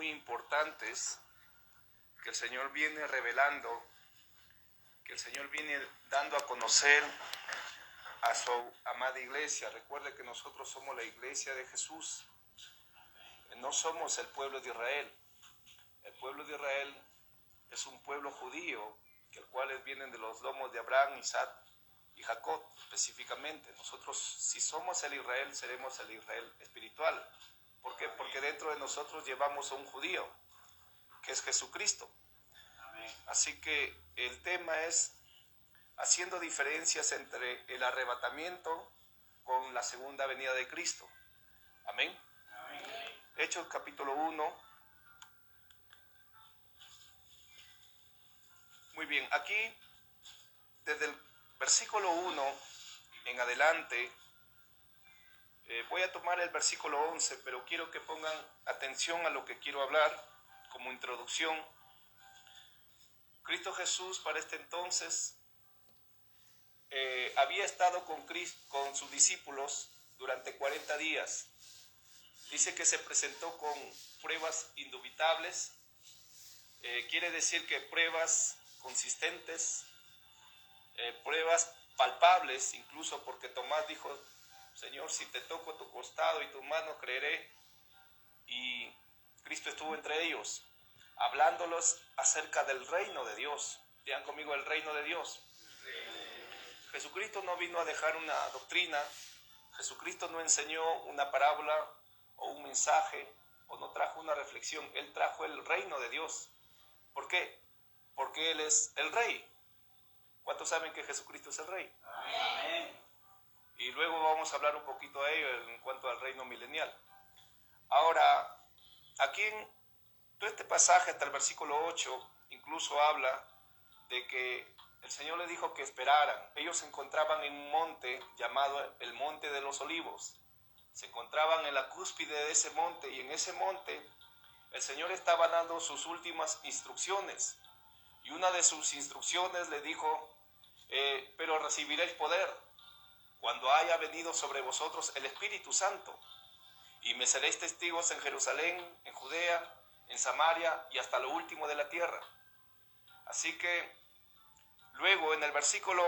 muy importantes que el Señor viene revelando, que el Señor viene dando a conocer a su amada iglesia. Recuerde que nosotros somos la iglesia de Jesús, no somos el pueblo de Israel. El pueblo de Israel es un pueblo judío, el cual vienen de los lomos de Abraham, Isaac y Jacob específicamente. Nosotros, si somos el Israel, seremos el Israel espiritual. ¿Por qué? Porque dentro de nosotros llevamos a un judío, que es Jesucristo. Así que el tema es haciendo diferencias entre el arrebatamiento con la segunda venida de Cristo. Amén. Hechos capítulo 1. Muy bien, aquí desde el versículo 1 en adelante, voy a tomar el versículo 11, pero quiero que pongan atención a lo que quiero hablar como introducción. Cristo Jesús para este entonces había estado con sus discípulos durante 40 días. Dice que se presentó con pruebas indubitables, quiere decir que pruebas consistentes, pruebas palpables, incluso porque Tomás dijo: Señor, si te toco tu costado y tu mano, creeré. Y Cristo estuvo entre ellos, hablándolos acerca del reino de Dios. Digan conmigo: el reino de Dios. Jesucristo no vino a dejar una doctrina, Jesucristo no enseñó una parábola o un mensaje, o no trajo una reflexión. Él trajo el reino de Dios. ¿Por qué? Porque Él es el Rey. ¿Cuántos saben que Jesucristo es el Rey? Amén. Y luego vamos a hablar un poquito de ello en cuanto al reino milenial. Ahora, aquí en todo este pasaje hasta el versículo 8 incluso habla de que el Señor les dijo que esperaran. Ellos se encontraban en un monte llamado el Monte de los Olivos. Se encontraban en la cúspide de ese monte, y en ese monte el Señor estaba dando sus últimas instrucciones. Y una de sus instrucciones le dijo: pero recibiréis poder cuando haya venido sobre vosotros el Espíritu Santo, y me seréis testigos en Jerusalén, en Judea, en Samaria y hasta lo último de la tierra. Así que luego en el versículo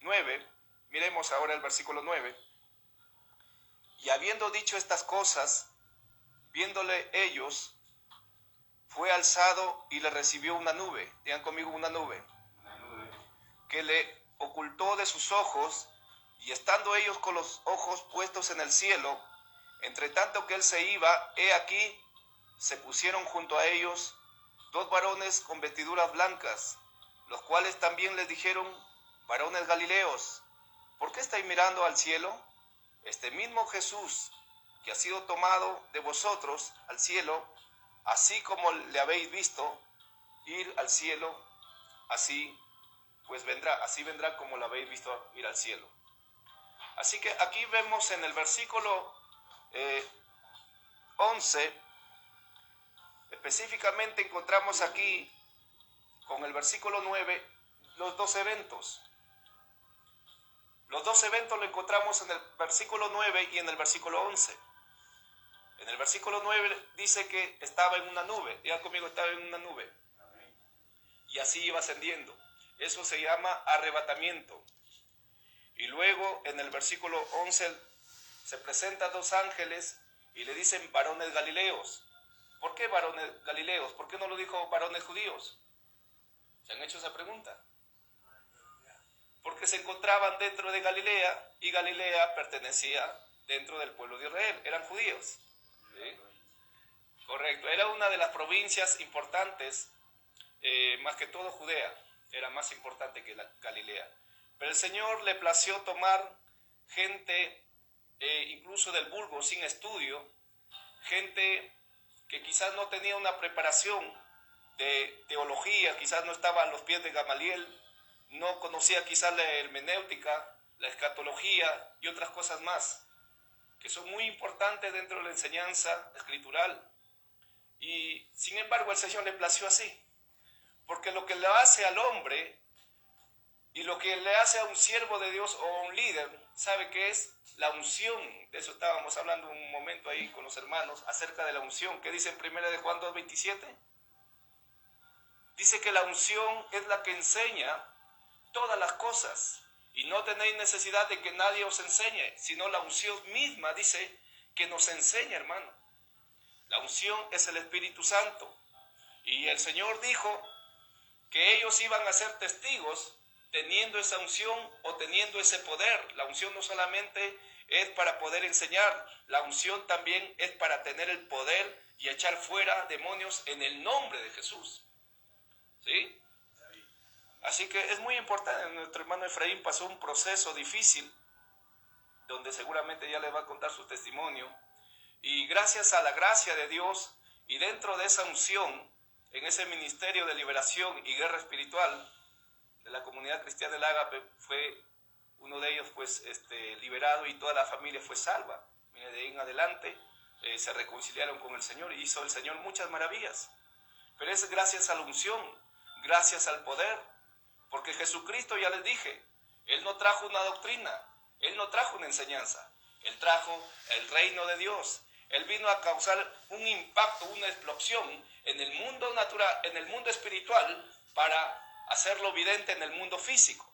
9, miremos ahora el versículo 9. Y habiendo dicho estas cosas, viéndole ellos, fue alzado y le recibió una nube. Digan conmigo: una nube. Que le ocultó de sus ojos, y estando ellos con los ojos puestos en el cielo, entre tanto que él se iba, he aquí, se pusieron junto a ellos 2 varones con vestiduras blancas, los cuales también les dijeron: varones galileos, ¿por qué estáis mirando al cielo? Este mismo Jesús, que ha sido tomado de vosotros al cielo, así como le habéis visto ir al cielo, así pues vendrá, así vendrá como lo habéis visto ir al cielo. Así que aquí vemos en el versículo 11, específicamente encontramos aquí con el versículo 9 los 2 eventos. Los 2 eventos lo encontramos en el versículo 9 y en el versículo 11. En el versículo 9 dice que estaba en una nube. Digan conmigo: estaba en una nube. Y así iba ascendiendo. Eso se llama arrebatamiento. Y luego en el versículo 11 se presentan 2 ángeles y le dicen: varones galileos. ¿Por qué varones galileos? ¿Por qué no lo dijo varones judíos? ¿Se han hecho esa pregunta? Porque se encontraban dentro de Galilea, y Galilea pertenecía dentro del pueblo de Israel. Eran judíos. ¿Sí? Correcto. Era una de las provincias importantes, más que todo Judea. Era más importante que la Galilea. Pero el Señor le plació tomar gente, incluso del vulgo, sin estudio, gente que quizás no tenía una preparación de teología, quizás no estaba a los pies de Gamaliel, no conocía quizás la hermenéutica, la escatología y otras cosas más, que son muy importantes dentro de la enseñanza escritural. Y sin embargo el Señor le plació así, porque lo que le hace al hombre Y lo que le hace a un siervo de Dios o a un líder, ¿sabe qué es? La unción. De eso estábamos hablando un momento ahí con los hermanos, acerca de la unción. ¿Qué dice en 1 de Juan 2:27? Dice que la unción es la que enseña todas las cosas. Y no tenéis necesidad de que nadie os enseñe, sino la unción misma dice que nos enseña, hermano. La unción es el Espíritu Santo. Y el Señor dijo que ellos iban a ser testigos teniendo esa unción o teniendo ese poder. La unción no solamente es para poder enseñar, la unción también es para tener el poder y echar fuera demonios en el nombre de Jesús. ¿Sí? Así que es muy importante. Nuestro hermano Efraín pasó un proceso difícil, donde seguramente ya le va a contar su testimonio. Y gracias a la gracia de Dios y dentro de esa unción, en ese ministerio de liberación y guerra espiritual de la comunidad cristiana del Ágape, fue uno de ellos pues liberado y toda la familia fue salva. Mire, de ahí en adelante se reconciliaron con el Señor y hizo el Señor muchas maravillas. Pero es gracias a la unción, gracias al poder, porque Jesucristo, ya les dije, Él no trajo una doctrina, Él no trajo una enseñanza, Él trajo el reino de Dios. Él vino a causar un impacto, una explosión en el mundo natural, en el mundo espiritual, para hacerlo evidente en el mundo físico.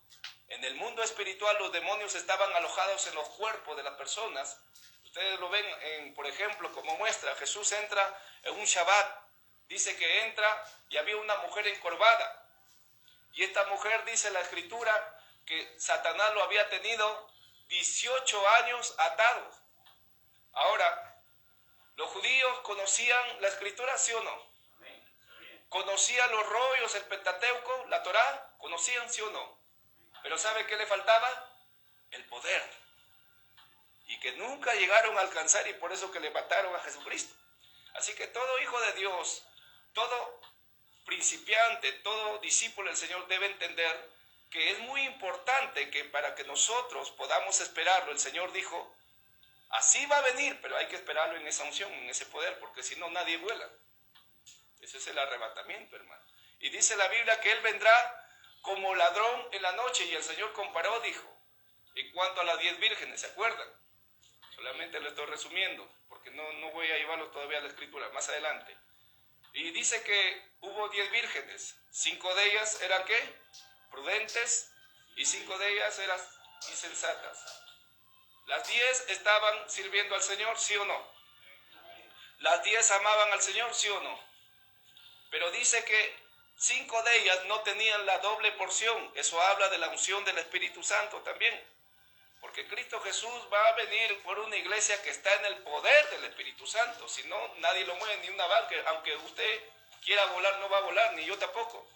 En el mundo espiritual los demonios estaban alojados en los cuerpos de las personas. Ustedes lo ven, por ejemplo, como muestra, Jesús entra en un Shabbat, dice que entra y había una mujer encorvada. Y esta mujer, dice la Escritura, que Satanás lo había tenido 18 años atado. Ahora, ¿los judíos conocían la Escritura, sí o no? ¿Conocían los rollos, el Pentateuco, la Torá? ¿Conocían, sí o no? Pero ¿sabe qué le faltaba? El poder. Y que nunca llegaron a alcanzar, y por eso que le mataron a Jesucristo. Así que todo hijo de Dios, todo principiante, todo discípulo del Señor debe entender que es muy importante que para que nosotros podamos esperarlo, el Señor dijo, así va a venir, pero hay que esperarlo en esa unción, en ese poder, porque si no nadie vuela. Ese es el arrebatamiento, hermano. Y dice la Biblia que Él vendrá como ladrón en la noche, y el Señor comparó, dijo, en cuanto a las 10 vírgenes, ¿se acuerdan? Solamente lo estoy resumiendo, porque no voy a llevarlo todavía a la Escritura, más adelante. Y dice que hubo 10 vírgenes, 5 de ellas eran ¿qué? Prudentes, y 5 de ellas eran insensatas. Las 10 estaban sirviendo al Señor, ¿sí o no? Las 10 amaban al Señor, ¿sí o no? Pero dice que 5 de ellas no tenían la doble porción. Eso habla de la unción del Espíritu Santo también. Porque Cristo Jesús va a venir por una iglesia que está en el poder del Espíritu Santo. Si no, nadie lo mueve, ni una barca. Aunque usted quiera volar, no va a volar, ni yo tampoco.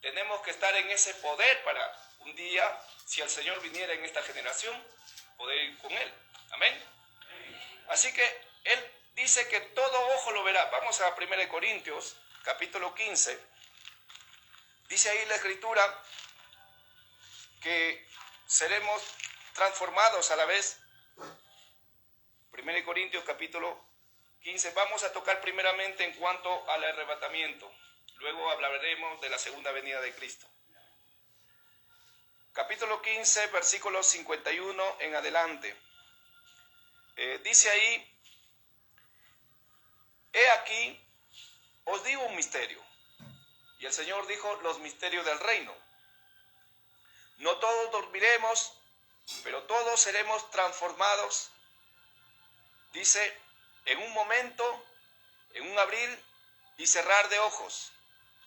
Tenemos que estar en ese poder para un día, si el Señor viniera en esta generación, poder ir con Él. Amén. Así que Él dice que todo ojo lo verá. Vamos a 1 Corintios, capítulo 15. Dice ahí la Escritura que seremos transformados a la vez. 1 Corintios, capítulo 15. Vamos a tocar primeramente en cuanto al arrebatamiento. Luego hablaremos de la segunda venida de Cristo. Capítulo 15, versículos 51 en adelante. Dice ahí, he aquí, os digo un misterio. Y el Señor dijo, los misterios del reino. No todos dormiremos, pero todos seremos transformados. Dice, en un momento, en un abrir y cerrar de ojos.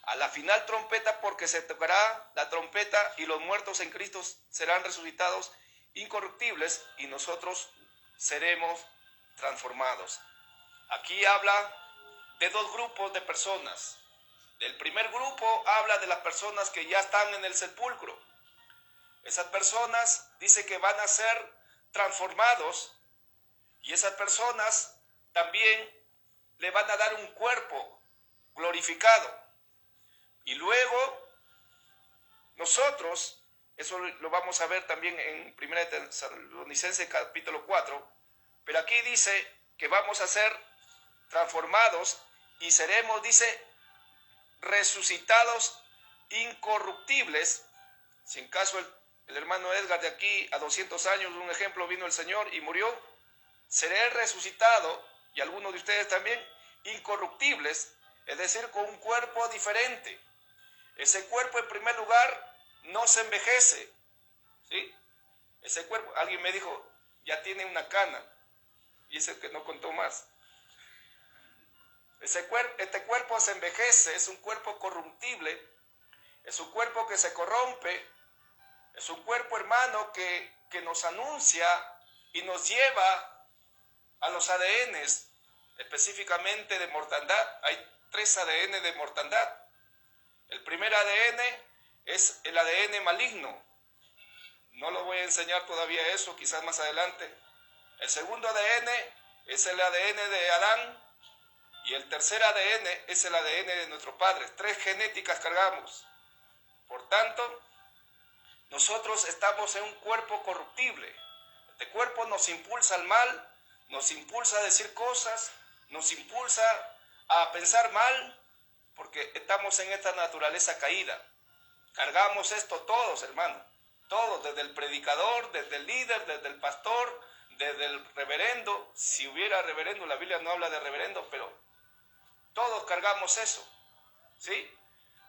A la final trompeta, porque se tocará la trompeta y los muertos en Cristo serán resucitados incorruptibles y nosotros seremos transformados. Aquí habla de 2 grupos de personas. Del primer grupo habla de las personas que ya están en el sepulcro. Esas personas dice que van a ser transformados y esas personas también le van a dar un cuerpo glorificado. Y luego nosotros, eso lo vamos a ver también en 1 Tesalonicenses capítulo 4, pero aquí dice que vamos a ser transformados y seremos, dice, resucitados incorruptibles Si en caso el hermano Edgar de aquí a 200 años, un ejemplo, vino el Señor y murió, seré resucitado, y algunos de ustedes también, incorruptibles, es decir, con un cuerpo diferente. Ese cuerpo, en primer lugar, no se envejece, ¿sí? Ese cuerpo, alguien me dijo, ya tiene una cana, y es el que no contó más. Este cuerpo se envejece, es un cuerpo corruptible, es un cuerpo que se corrompe, es un cuerpo, hermano, que nos anuncia y nos lleva a los ADNs, específicamente de mortandad. Hay 3 ADN de mortandad. El primer ADN es el ADN maligno. No lo voy a enseñar todavía eso, quizás más adelante. El segundo ADN es el ADN de Adán. Y el tercer ADN es el ADN de nuestros padres. 3 genéticas cargamos. Por tanto, nosotros estamos en un cuerpo corruptible. Este cuerpo nos impulsa al mal, nos impulsa a decir cosas, nos impulsa a pensar mal, porque estamos en esta naturaleza caída. Cargamos esto todos, hermano. Todos, desde el predicador, desde el líder, desde el pastor, desde el reverendo. Si hubiera reverendo, la Biblia no habla de reverendo, pero todos cargamos eso, ¿sí?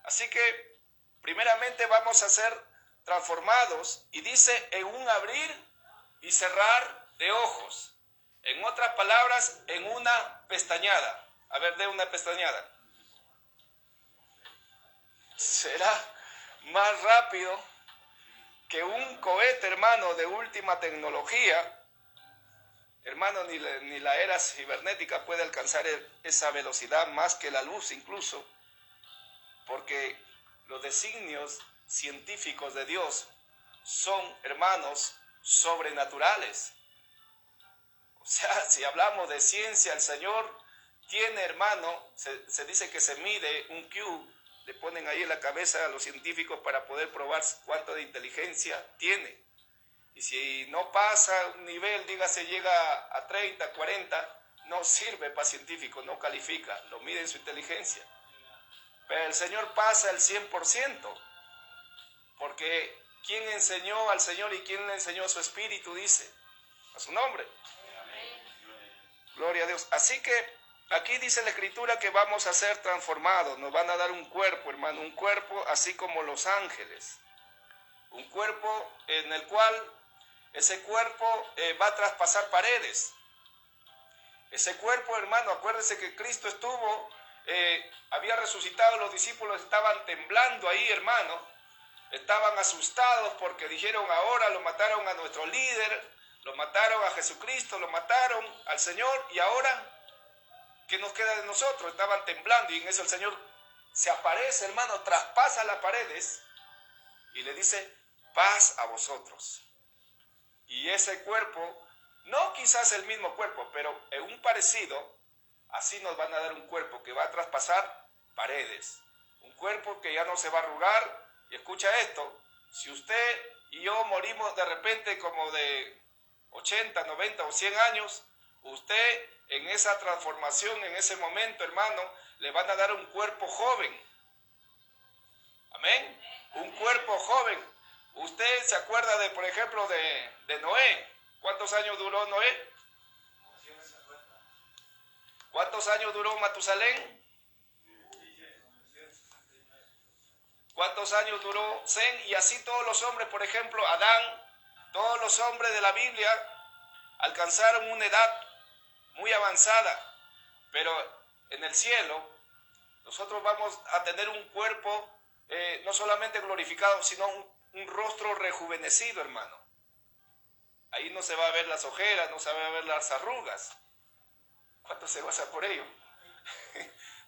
Así que, primeramente vamos a ser transformados, y dice, en un abrir y cerrar de ojos. En otras palabras, en una pestañada. A ver, de una pestañada. Será más rápido que un cohete, hermano, de última tecnología. Hermano, ni la era cibernética puede alcanzar esa velocidad, más que la luz incluso, porque los designios científicos de Dios son, hermanos, sobrenaturales. O sea, si hablamos de ciencia, el Señor tiene, hermano, se dice que se mide un Q, le ponen ahí en la cabeza a los científicos para poder probar cuánto de inteligencia tiene. Y si no pasa un nivel, dígase, llega a 30, 40, no sirve para científico, no califica, lo mide en su inteligencia. Pero el Señor pasa el 100%, porque ¿quién enseñó al Señor y quién le enseñó a su espíritu? Dice, a su nombre. Gloria a Dios. Así que aquí dice la Escritura que vamos a ser transformados, nos van a dar un cuerpo, hermano, un cuerpo así como los ángeles. Un cuerpo en el cual ese cuerpo va a traspasar paredes. Ese cuerpo, hermano, acuérdense que Cristo estuvo, había resucitado, los discípulos estaban temblando ahí, hermano. Estaban asustados porque dijeron, ahora lo mataron a nuestro líder, lo mataron a Jesucristo, lo mataron al Señor, y ahora, ¿qué nos queda de nosotros? Estaban temblando, y en eso el Señor se aparece, hermano, traspasa las paredes y le dice, paz a vosotros. Y ese cuerpo, no quizás el mismo cuerpo, pero en un parecido, así nos van a dar un cuerpo que va a traspasar paredes. Un cuerpo que ya no se va a arrugar. Y escucha esto, si usted y yo morimos de repente como de 80, 90 o 100 años, usted en esa transformación, en ese momento, hermano, le van a dar un cuerpo joven. Amén. Un cuerpo joven. Usted se acuerda de, por ejemplo, de Noé. ¿Cuántos años duró Noé? ¿Cuántos años duró Matusalén? ¿Cuántos años duró Sem? Y así todos los hombres, por ejemplo, Adán, todos los hombres de la Biblia alcanzaron una edad muy avanzada. Pero en el cielo nosotros vamos a tener un cuerpo no solamente glorificado, sino un rostro rejuvenecido, hermano. Ahí no se va a ver las ojeras, no se va a ver las arrugas. ¿Cuánto se goza por ello?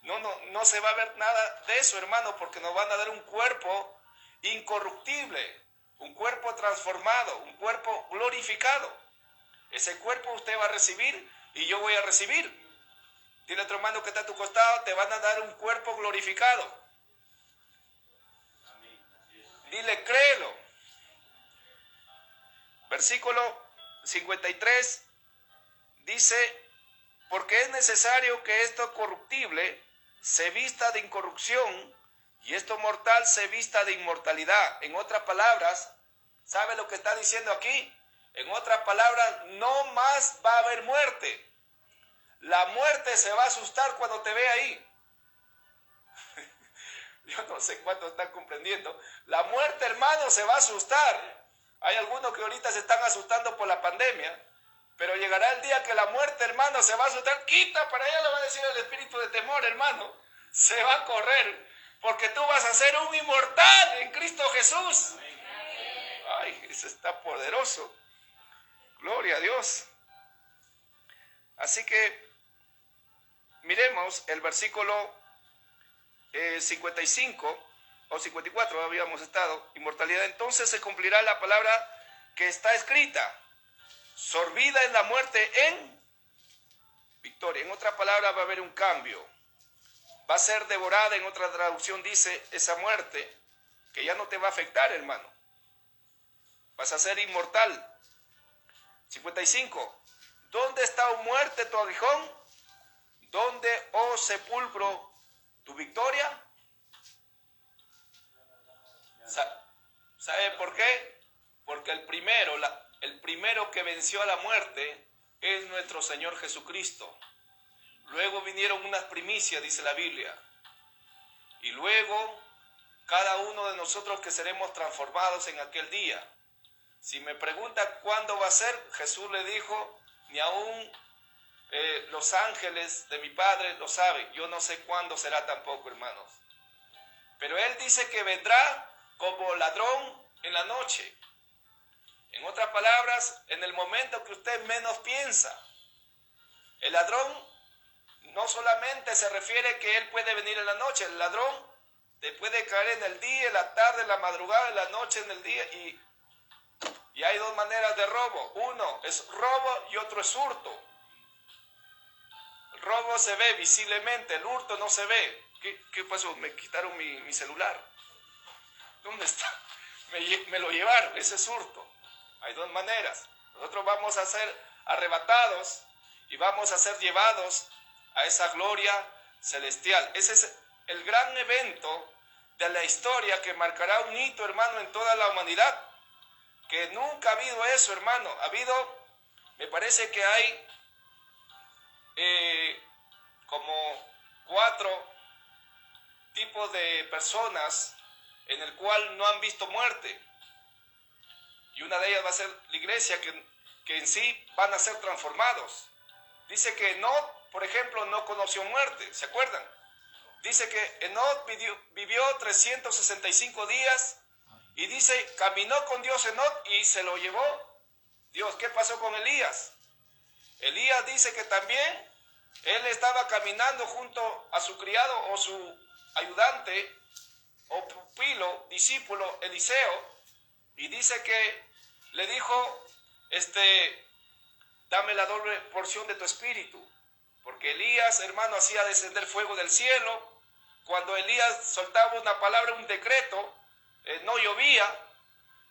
No se va a ver nada de eso, hermano, porque nos van a dar un cuerpo incorruptible, un cuerpo transformado, un cuerpo glorificado. Ese cuerpo usted va a recibir y yo voy a recibir. Dile a otro hermano que está a tu costado, te van a dar un cuerpo glorificado. Dile, créelo. Versículo 53 dice, porque es necesario que esto corruptible se vista de incorrupción y esto mortal se vista de inmortalidad. En otras palabras, ¿sabe lo que está diciendo aquí? En otras palabras, no más va a haber muerte. La muerte se va a asustar cuando te ve ahí. Yo no sé cuántos están comprendiendo. La muerte, hermano, se va a asustar. Hay algunos que ahorita se están asustando por la pandemia, pero llegará el día que la muerte, hermano, se va a asustar. Quita, para allá le va a decir el espíritu de temor, hermano. Se va a correr, porque tú vas a ser un inmortal en Cristo Jesús. Ay, eso está poderoso. Gloria a Dios. Así que miremos el versículo 55 o 54, habíamos estado, inmortalidad. Entonces se cumplirá la palabra que está escrita: sorbida en la muerte en victoria. En otra palabra, va a haber un cambio. Va a ser devorada, en otra traducción dice, esa muerte que ya no te va a afectar, hermano. Vas a ser inmortal. 55. ¿Dónde está, oh muerte, tu aguijón? ¿Dónde, oh sepulcro, tu victoria? ¿Sabe por qué? Porque el primero que venció a la muerte es nuestro Señor Jesucristo. Luego vinieron unas primicias, dice la Biblia. Y luego cada uno de nosotros que seremos transformados en aquel día. Si me pregunta cuándo va a ser, Jesús le dijo, ni aún los ángeles de mi Padre lo saben. Yo no sé cuándo será tampoco, hermanos. Pero Él dice que vendrá como ladrón en la noche. En otras palabras, en el momento que usted menos piensa. El ladrón no solamente se refiere que él puede venir en la noche. El ladrón te puede caer en el día, en la tarde, en la madrugada, en la noche, en el día. Y hay dos maneras de robo. Uno es robo y otro es hurto. El robo se ve visiblemente, el hurto no se ve. ¿Qué pasó? Me quitaron mi celular. ¿Dónde está? Me lo llevaron, ese es hurto. Hay dos maneras. Nosotros vamos a ser arrebatados y vamos a ser llevados a esa gloria celestial. Ese es el gran evento de la historia que marcará un hito, hermano, en toda la humanidad. Que nunca ha habido eso, hermano. Ha habido, me parece que hay como 4 tipos de personas en el cual no han visto muerte. Y una de ellas va a ser la iglesia, que en sí van a ser transformados. Dice que Enoc, por ejemplo, no conoció muerte, ¿se acuerdan? Dice que Enoc vivió 365 días y dice, caminó con Dios Enoc y se lo llevó Dios. ¿Qué pasó con Elías? Elías dice que también él estaba caminando junto a su criado o su ayudante o pupilo, discípulo, Eliseo, y dice que le dijo, dame la doble porción de tu espíritu, porque Elías, hermano, hacía descender fuego del cielo. Cuando Elías soltaba una palabra, un decreto, no llovía,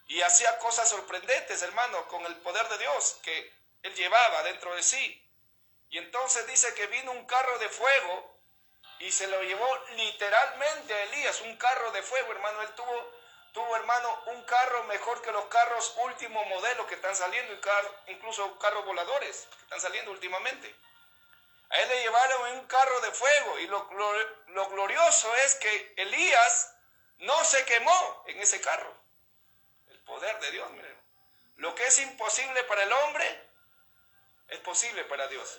y hacía cosas sorprendentes, hermano, con el poder de Dios que él llevaba dentro de sí. Y entonces dice que vino un carro de fuego y se lo llevó literalmente a Elías, un carro de fuego, hermano. Él tuvo, hermano, un carro mejor que los carros último modelo que están saliendo, incluso carros voladores que están saliendo últimamente. A él le llevaron un carro de fuego, y lo glorioso es que Elías no se quemó en ese carro. El poder de Dios, miren. Lo que es imposible para el hombre es posible para Dios.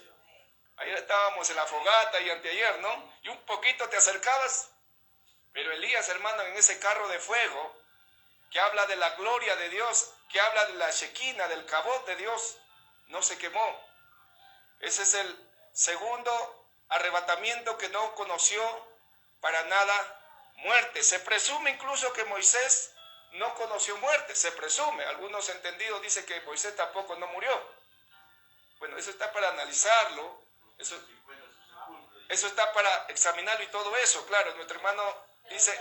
Ayer estábamos en la fogata y anteayer, ¿no? Y un poquito te acercabas, pero Elías, hermano, en ese carro de fuego, que habla de la gloria de Dios, que habla de la Shekinah, del Kabod de Dios, no se quemó. Ese es el segundo arrebatamiento que no conoció para nada muerte. Se presume incluso que Moisés no conoció muerte, se presume. Algunos entendidos dicen que Moisés tampoco no murió. Bueno, eso está para analizarlo. Eso está para examinarlo y todo eso. Claro, nuestro hermano dice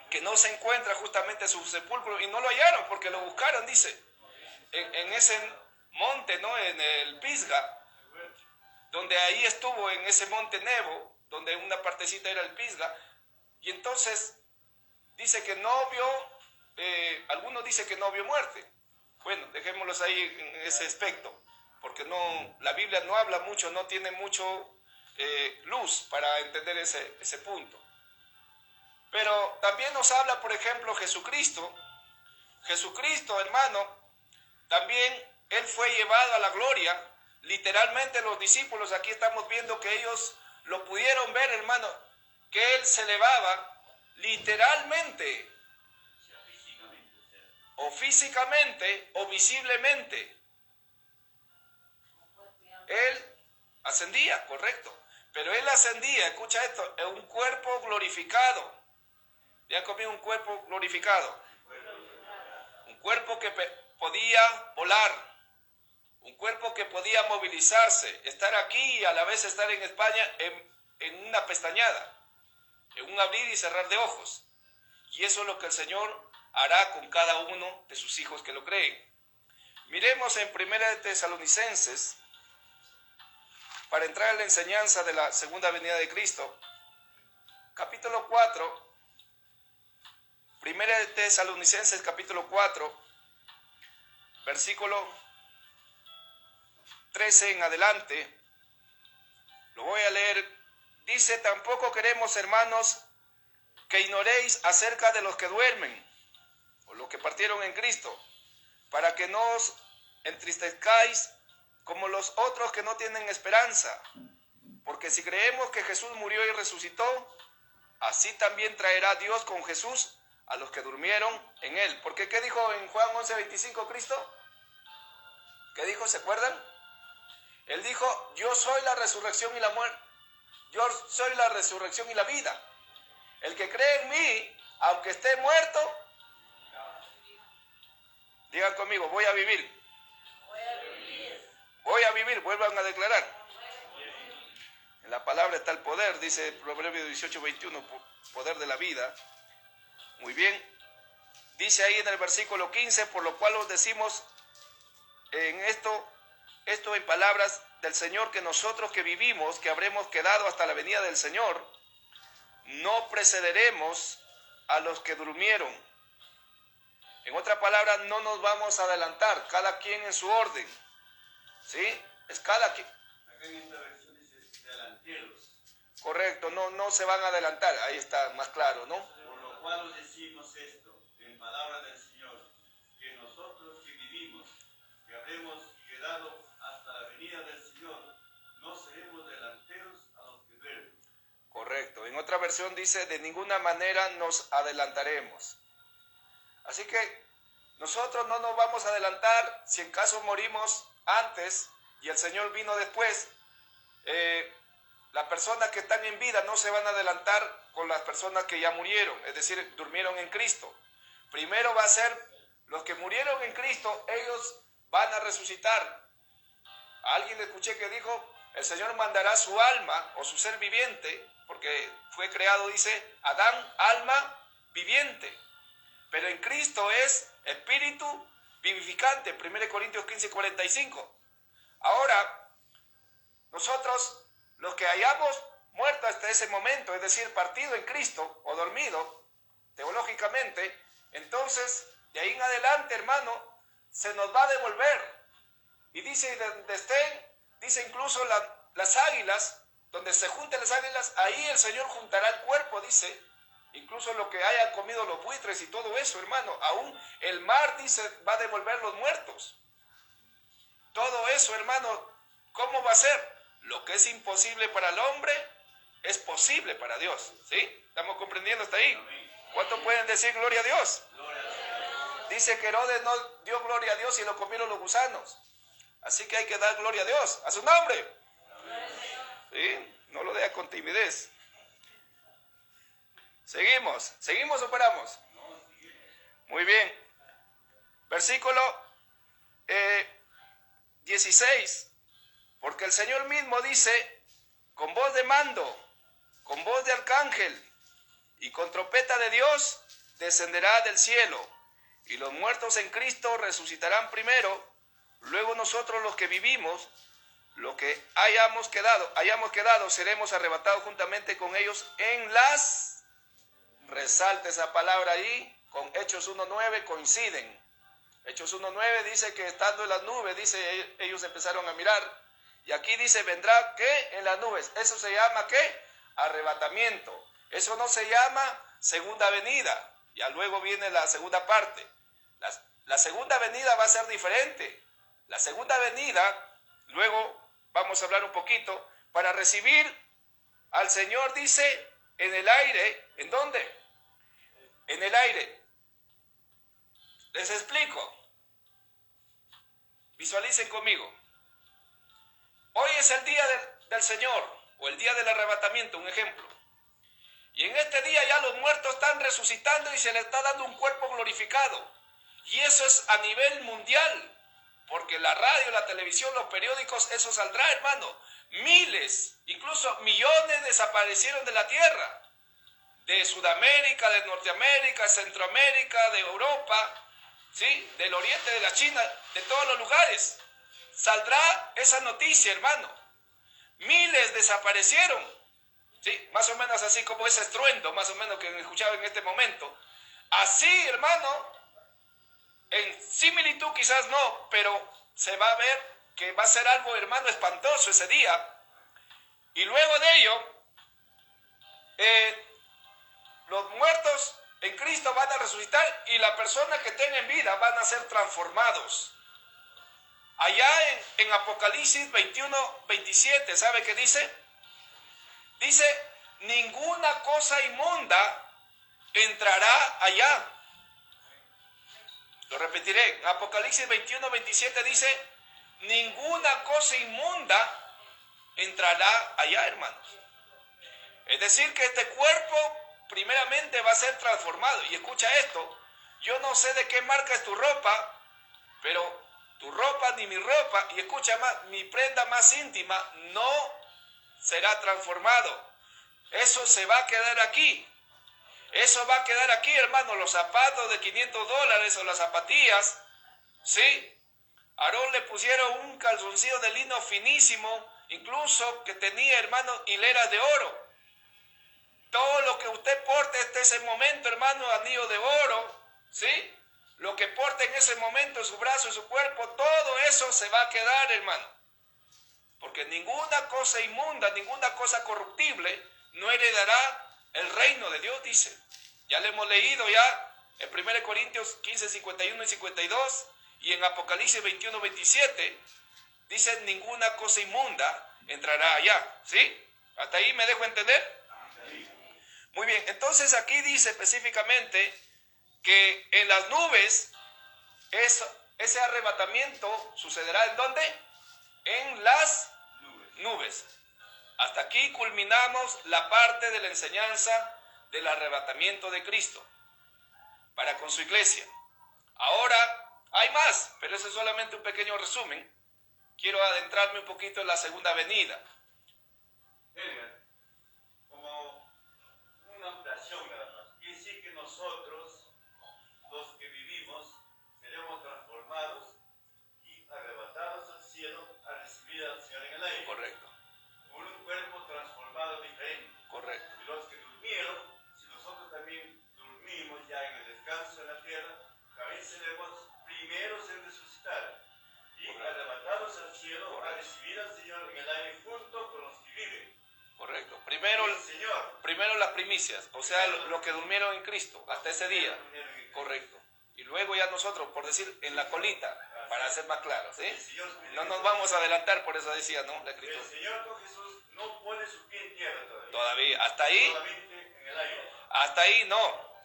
que no se encuentra justamente su sepulcro y no lo hallaron porque lo buscaron, dice, en ese monte, ¿no? En el Pisga, donde ahí estuvo, en ese monte Nebo, donde una partecita era el Pisga, Y entonces dice que no vio, algunos dicen que no vio muerte. Bueno, dejémoslos ahí en ese aspecto, porque no, la Biblia no habla mucho, no tiene mucho luz para entender ese punto. Pero también nos habla, por ejemplo, Jesucristo. Jesucristo, hermano, también Él fue llevado a la gloria. Literalmente los discípulos, aquí estamos viendo que ellos lo pudieron ver, hermano, que Él se elevaba literalmente, o físicamente, o visiblemente. Él ascendía, correcto. Pero Él ascendía, escucha esto, en un cuerpo glorificado. Ya conmigo, un cuerpo glorificado. Un cuerpo que podía volar. Un cuerpo que podía movilizarse, estar aquí y a la vez estar en España en una pestañada, en un abrir y cerrar de ojos. Y eso es lo que el Señor hará con cada uno de sus hijos que lo creen. Miremos en 1 de Tesalonicenses, para entrar en la enseñanza de la segunda venida de Cristo, capítulo 4, 1 de Tesalonicenses capítulo 4, versículo 13 en adelante, lo voy a leer. Dice: tampoco queremos, hermanos, que ignoréis acerca de los que duermen, o los que partieron en Cristo, para que no os entristezcáis como los otros que no tienen esperanza. Porque si creemos que Jesús murió y resucitó, así también traerá Dios con Jesús a los que durmieron en Él. Porque ¿qué dijo en Juan 11:25 Cristo? ¿Qué dijo? ¿Se acuerdan? Él dijo: yo soy la resurrección y la muerte. Yo soy la resurrección y la vida. El que cree en mí, aunque esté muerto, digan conmigo: voy a vivir. Voy a vivir, vuelvan a declarar. En la palabra está el poder, dice Proverbios 18:21, poder de la vida. Muy bien. Dice ahí en el versículo 15: por lo cual os decimos en esto en palabras del Señor, que nosotros que vivimos, que habremos quedado hasta la venida del Señor, no precederemos a los que durmieron. En otra palabra, no nos vamos a adelantar, cada quien en su orden. ¿Sí? Es cada quien. Acá en esta versión dice delanteros. Correcto, no se van a adelantar, ahí está más claro, ¿no? Por lo cual os decimos esto, en palabra del Señor, que nosotros que vivimos, que habremos quedado hasta la venida del Señor, no seremos delanteros a los que duermen. Correcto. En otra versión dice: de ninguna manera nos adelantaremos. Así que nosotros no nos vamos a adelantar si en caso morimos antes y el Señor vino después. Las personas que están en vida no se van a adelantar con las personas que ya murieron, es decir, durmieron en Cristo. Primero va a ser los que murieron en Cristo, ellos van a resucitar. A alguien le escuché que dijo: el Señor mandará su alma o su ser viviente, porque fue creado, dice, Adán, alma viviente. Pero en Cristo es espíritu vivificante, 1 Corintios 15:45. Ahora, nosotros, los que hayamos muerto hasta ese momento, es decir, partido en Cristo o dormido, teológicamente, entonces, de ahí en adelante, hermano, se nos va a devolver. Y dice, donde estén, dice incluso las águilas, donde se junten las águilas, ahí el Señor juntará el cuerpo, dice. Incluso lo que hayan comido los buitres y todo eso, hermano. Aún el mar, dice, va a devolver los muertos. Todo eso, hermano, ¿cómo va a ser? Lo que es imposible para el hombre es posible para Dios. ¿Sí? ¿Estamos comprendiendo hasta ahí? ¿Cuántos pueden decir gloria a Dios? Dice que Herodes no dio gloria a Dios y lo comieron los gusanos. Así que hay que dar gloria a Dios, a su nombre. ¿Sí? No lo deja con timidez. ¿Seguimos o paramos? Muy bien. Versículo 16. Porque el Señor mismo dice: con voz de mando, con voz de arcángel y con trompeta de Dios descenderá del cielo, y los muertos en Cristo resucitarán primero. Luego nosotros, los que vivimos, los que hayamos quedado, seremos arrebatados juntamente con ellos en las Resalta esa palabra ahí, con Hechos 1.9 coinciden. Hechos 1.9 dice que estando en las nubes, dice, ellos empezaron a mirar. Y aquí dice, vendrá, ¿qué? En las nubes. Eso se llama, ¿qué? Arrebatamiento. Eso no se llama segunda venida. Ya luego viene la segunda parte. La segunda venida va a ser diferente. La segunda venida, luego vamos a hablar un poquito, para recibir al Señor, dice, en el aire. ¿En dónde? En el aire. Les explico. Visualicen conmigo. Hoy es el día del Señor, o el día del arrebatamiento, un ejemplo. Y en este día ya los muertos están resucitando y se les está dando un cuerpo glorificado. Y eso es a nivel mundial. Porque la radio, la televisión, los periódicos, eso saldrá, hermano. Miles, incluso millones desaparecieron de la tierra. De Sudamérica, de Norteamérica, Centroamérica, de Europa, ¿sí? Del oriente, de la China, de todos los lugares. Saldrá esa noticia, hermano. Miles desaparecieron. ¿Sí? Más o menos así como ese estruendo, más o menos que escuchaba en este momento. Así, hermano, en similitud quizás no, pero se va a ver que va a ser algo, hermano, espantoso ese día. Y luego de ello, los muertos en Cristo van a resucitar y las personas que estén en vida van a ser transformados. Allá en Apocalipsis 21:27, ¿sabe qué dice? Dice, ninguna cosa inmunda entrará allá. Lo repetiré, en Apocalipsis 21:27 dice, ninguna cosa inmunda entrará allá, hermanos. Es decir, que este cuerpo primeramente va a ser transformado. Y escucha esto, yo no sé de qué marca es tu ropa, pero tu ropa ni mi ropa, y escucha más, mi prenda más íntima no será transformado. Eso se va a quedar aquí. Eso va a quedar aquí, hermano. Los zapatos de $500 o las zapatillas, ¿sí? A Aarón le pusieron un calzoncillo de lino finísimo, incluso que tenía, hermano, hileras de oro. Todo lo que usted porte hasta ese momento, hermano, anillo de oro, ¿sí? Lo que porte en ese momento en su brazo, en su cuerpo, todo eso se va a quedar, hermano. Porque ninguna cosa inmunda, ninguna cosa corruptible no heredará el reino de Dios, dice. Ya lo hemos leído ya en 1 Corintios 15, 51 y 52 y en Apocalipsis 21, 27. Dice, ninguna cosa inmunda entrará allá, ¿sí? ¿Hasta ahí me dejo entender? Muy bien, entonces aquí dice específicamente que en las nubes ese arrebatamiento sucederá ¿en dónde? En las nubes. Hasta aquí culminamos la parte de la enseñanza del arrebatamiento de Cristo para con su iglesia. Ahora hay más, pero ese es solamente un pequeño resumen. Quiero adentrarme un poquito en la segunda venida. Como una ampliación nada más. Quiere decir que nosotros, los que vivimos, seremos transformados y arrebatados al cielo a recibir al Señor en el aire. Correcto. Con un cuerpo transformado diferente. Correcto. Y los que durmieron, si nosotros también dormimos ya en el descanso de la tierra, también seremos primeros en resucitar y arrebatados al cielo a recibir al Señor en el aire junto con los que viven. Correcto. Señor. Primero las primicias, o sea, los que durmieron en Cristo hasta ese día. Correcto. Y luego ya nosotros, por decir, en la colita, para ser más claro, ¿sí? No nos vamos a adelantar, por eso decía, ¿no? La Escritura. El Señor con Jesús no pone su pie en tierra todavía. Todavía, hasta ahí. Solamente en el aire. Hasta ahí no.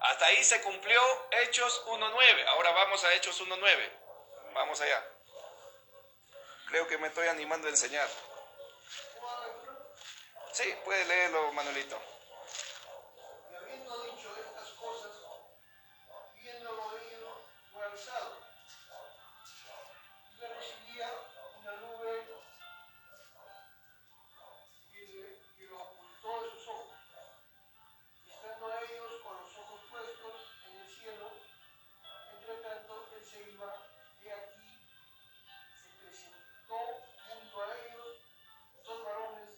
Hasta ahí se cumplió Hechos 1.9. Ahora vamos a Hechos 1.9. Vamos allá. Creo que me estoy animando a enseñar. Sí, puede leerlo, Manuelito. Y habiendo dicho estas cosas, viéndolo ellos, fue alzado. Y le recibía una nube y lo ocultó de sus ojos. Y estando ellos con los ojos puestos en el cielo, entre tanto él se iba, y aquí se presentó junto a ellos dos varones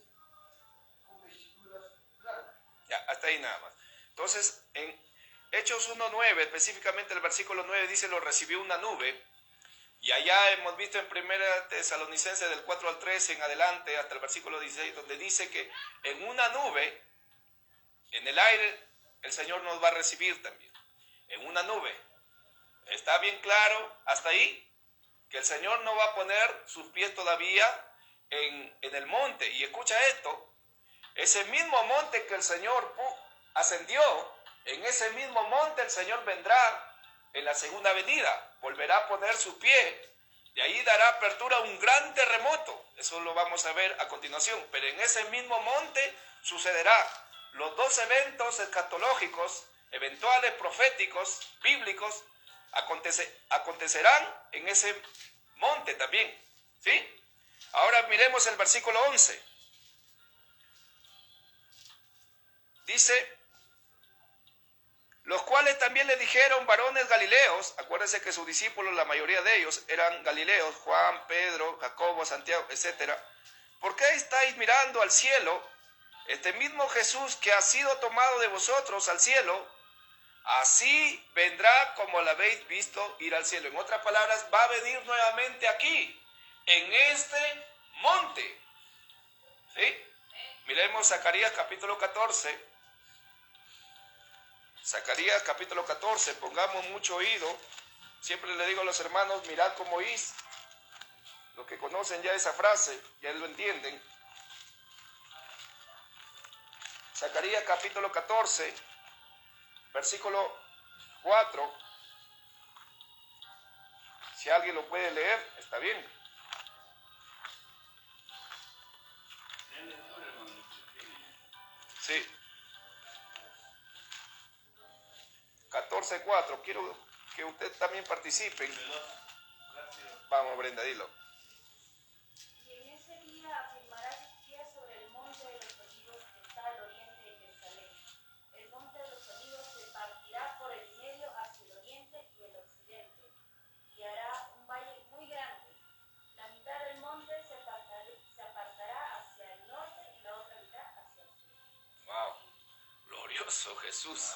con vestiduras blancas. Ya, hasta ahí nada más. Entonces, en Hechos 1:9, específicamente el versículo 9 dice, lo recibió una nube. Y allá hemos visto en 1 Tesalonicenses del 4 al 13 en adelante, hasta el versículo 16, donde dice que en una nube, en el aire, el Señor nos va a recibir también. En una nube. ¿Está bien claro hasta ahí? Que el Señor no va a poner sus pies todavía en el monte. Y escucha esto, ese mismo monte que el Señor ascendió, en ese mismo monte el Señor vendrá en la segunda venida, volverá a poner su pie, de ahí dará apertura a un gran terremoto, eso lo vamos a ver a continuación, pero en ese mismo monte sucederá los dos eventos escatológicos, eventuales, proféticos, bíblicos, acontecerán en ese monte también, ¿sí? Ahora miremos el versículo 11, dice, los cuales también le dijeron, varones galileos, acuérdense que sus discípulos, la mayoría de ellos eran galileos, Juan, Pedro, Jacobo, Santiago, etc. ¿Por qué estáis mirando al cielo? Este mismo Jesús que ha sido tomado de vosotros al cielo, así vendrá como lo habéis visto ir al cielo. En otras palabras, va a venir nuevamente aquí, en este monte. ¿Sí? Miremos Zacarías capítulo 14. Zacarías capítulo 14, pongamos mucho oído. Siempre le digo a los hermanos, mirad cómo oís. Los que conocen ya esa frase, ya lo entienden. Zacarías capítulo 14, versículo 4. Si alguien lo puede leer, está bien. Sí. 14:4. Quiero que usted también participe. Vamos, Brenda, dilo. Y en ese día afirmará sus pies sobre el monte de los olivos que está al oriente de Jerusalén. El monte de los olivos se partirá por el medio hacia el oriente y el occidente, y hará un valle muy grande. La mitad del monte se apartará hacia el norte y la otra mitad hacia el sur. Wow, glorioso Jesús.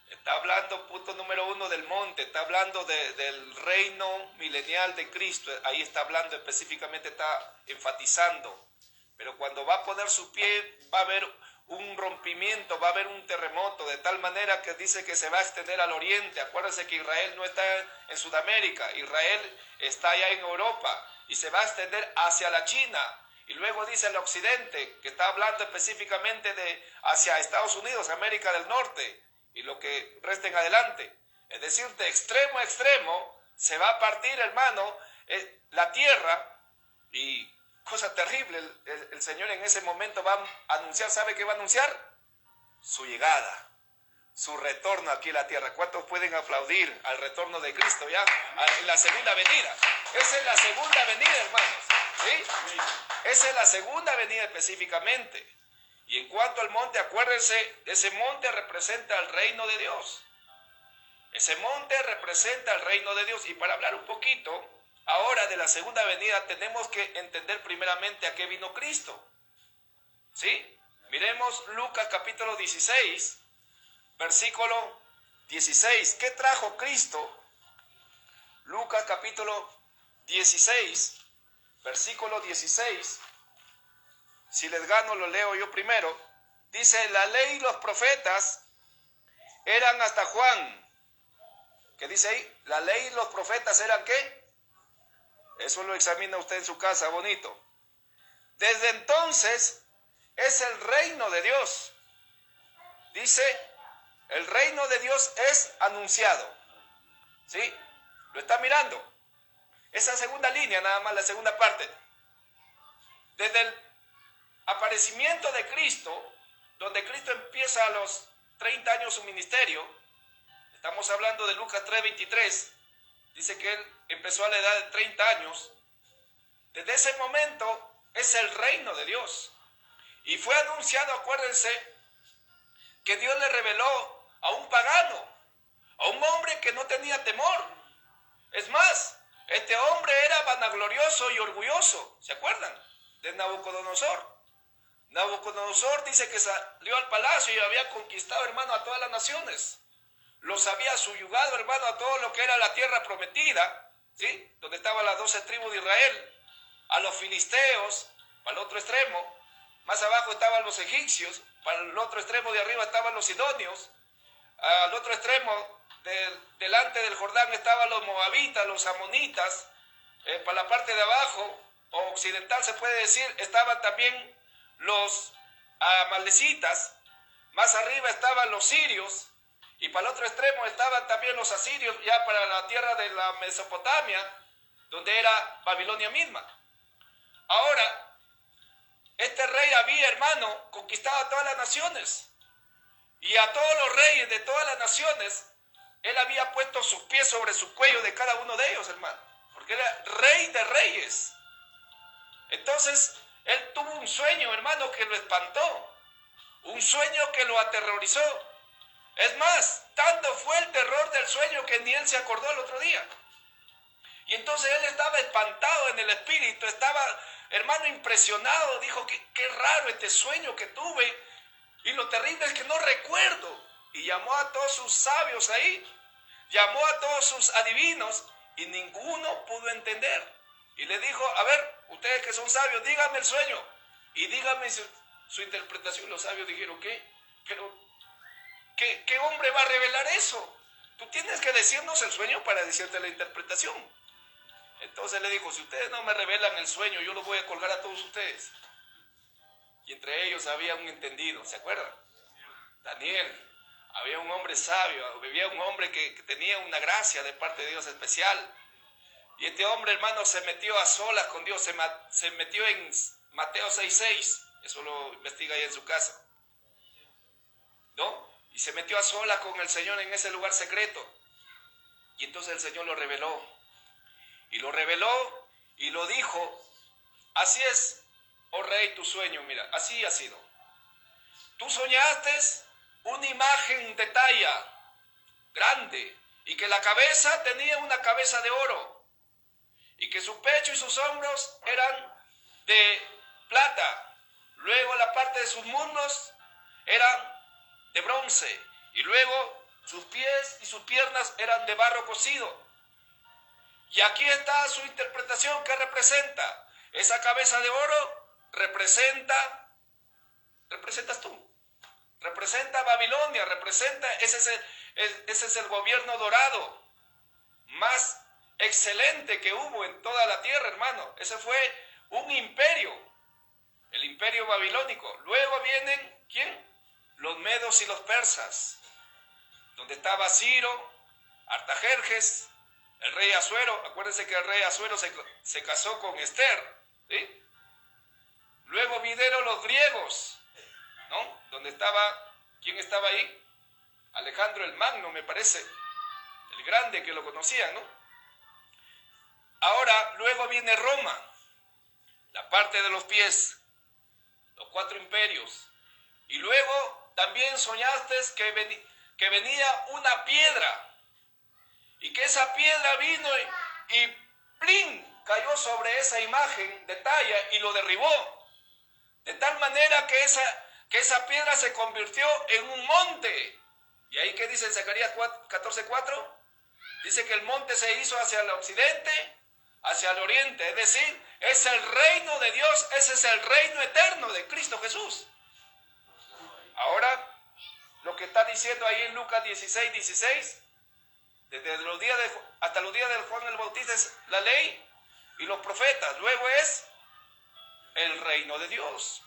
Está hablando, punto número 1, del monte, está hablando del reino milenial de Cristo, ahí está hablando específicamente, está enfatizando, pero cuando va a poner su pie va a haber un rompimiento, va a haber un terremoto, de tal manera que dice que se va a extender al oriente. Acuérdense que Israel no está en Sudamérica, Israel está allá en Europa y se va a extender hacia la China. Y luego dice el occidente, que está hablando específicamente de hacia Estados Unidos, América del Norte, y lo que resta en adelante. Es decir, de extremo a extremo se va a partir, hermano, la tierra, y cosa terrible, el Señor en ese momento va a anunciar, ¿sabe qué va a anunciar? Su llegada, su retorno aquí a la tierra. ¿Cuántos pueden aplaudir al retorno de Cristo ya? En la segunda venida. Esa es la segunda venida, hermanos. ¿Sí? Esa es la segunda venida específicamente. Y en cuanto al monte, acuérdense, ese monte representa el reino de Dios. Ese monte representa el reino de Dios. Y para hablar un poquito ahora de la segunda venida, tenemos que entender primeramente a qué vino Cristo. ¿Sí? Miremos Lucas capítulo 16, versículo 16. ¿Qué trajo Cristo? Lucas capítulo 16, versículo 16. Si les gano, lo leo yo primero. Dice, la ley y los profetas eran hasta Juan. ¿Qué dice ahí? La ley y los profetas eran ¿qué? Eso lo examina usted en su casa, bonito. Desde entonces es el reino de Dios. Dice, el reino de Dios es anunciado. ¿Sí? ¿Lo está mirando? Esa segunda línea, nada más la segunda parte. Desde el aparecimiento de Cristo, donde Cristo empieza a los 30 años su ministerio, estamos hablando de Lucas 3:23, dice que él empezó a la edad de 30 años, desde ese momento es el reino de Dios. Y fue anunciado, acuérdense, que Dios le reveló a un pagano, a un hombre que no tenía temor. Es más, este hombre era vanaglorioso y orgulloso, ¿se acuerdan? De Nabucodonosor. Nabucodonosor dice que salió al palacio y había conquistado, hermano, a todas las naciones. Los había subyugado, hermano, a todo lo que era la tierra prometida, ¿sí? Donde estaban las 12 tribus de Israel, a los filisteos, para el otro extremo. Más abajo estaban los egipcios, para el otro extremo de arriba estaban los sidonios. Al otro extremo, delante del Jordán, estaban los moabitas, los amonitas. Para la parte de abajo, o occidental se puede decir, estaban también los amalecitas. Más arriba estaban los sirios. Y para el otro extremo estaban también los asirios, ya para la tierra de la Mesopotamia, donde era Babilonia misma. Ahora, este rey había, hermano, conquistado a todas las naciones. Y a todos los reyes de todas las naciones, él había puesto sus pies sobre su cuello de cada uno de ellos, hermano. Porque era rey de reyes. Entonces, él tuvo un sueño, hermano, que lo espantó. Un sueño que lo aterrorizó. Es más, tanto fue el terror del sueño que ni él se acordó el otro día. Y entonces él estaba espantado en el espíritu, estaba, hermano, impresionado. Dijo, qué raro este sueño que tuve. Y lo terrible es que no recuerdo. Y llamó a todos sus sabios ahí, llamó a todos sus adivinos, y ninguno pudo entender. Y le dijo, a ver, ustedes que son sabios, díganme el sueño, y díganme su interpretación. Los sabios dijeron, ¿qué? Pero, ¿qué hombre va a revelar eso? Tú tienes que decirnos el sueño para decirte la interpretación. Entonces le dijo, si ustedes no me revelan el sueño, yo los voy a colgar a todos ustedes. Y entre ellos había un entendido, ¿se acuerdan? Daniel. Había un hombre sabio, había un hombre que tenía una gracia de parte de Dios especial. Y este hombre, hermano, se metió a solas con Dios, se metió en Mateo 6:6, eso lo investiga ahí en su casa, ¿no? Y se metió a solas con el Señor en ese lugar secreto. Y entonces el Señor lo reveló. Y lo reveló y lo dijo, así es, oh rey, tu sueño, mira, así ha sido. Tú soñaste una imagen de talla grande y que la cabeza tenía una cabeza de oro y que su pecho y sus hombros eran de plata. Luego la parte de sus muslos eran de bronce y luego sus pies y sus piernas eran de barro cocido. Y aquí está su interpretación. ¿Qué representa? Esa cabeza de oro representas tú. Representa Babilonia, ese es el gobierno dorado más excelente que hubo en toda la tierra, hermano. Ese fue un imperio, el imperio babilónico. Luego vienen, ¿quién? Los medos y los persas, donde estaba Ciro, Artajerjes, el rey Asuero. Acuérdense que el rey Asuero se casó con Esther, ¿sí? Luego vinieron los griegos, ¿no? Donde estaba, ¿quién estaba ahí? Alejandro el Magno, me parece, el grande, que lo conocían, ¿no? Ahora, luego viene Roma, la parte de los pies, los 4 imperios. Y luego también soñaste que venía una piedra, y que esa piedra vino y ¡plin!, cayó sobre esa imagen de talla y lo derribó. De tal manera que esa piedra se convirtió en un monte. Y ahí que dice en Zacarías 14:4, dice que el monte se hizo hacia el occidente, hacia el oriente. Es decir, es el reino de Dios, ese es el reino eterno de Cristo Jesús. Ahora, lo que está diciendo ahí en Lucas 16:16, desde los días hasta los días de Juan el Bautista es la ley y los profetas. Luego es el reino de Dios.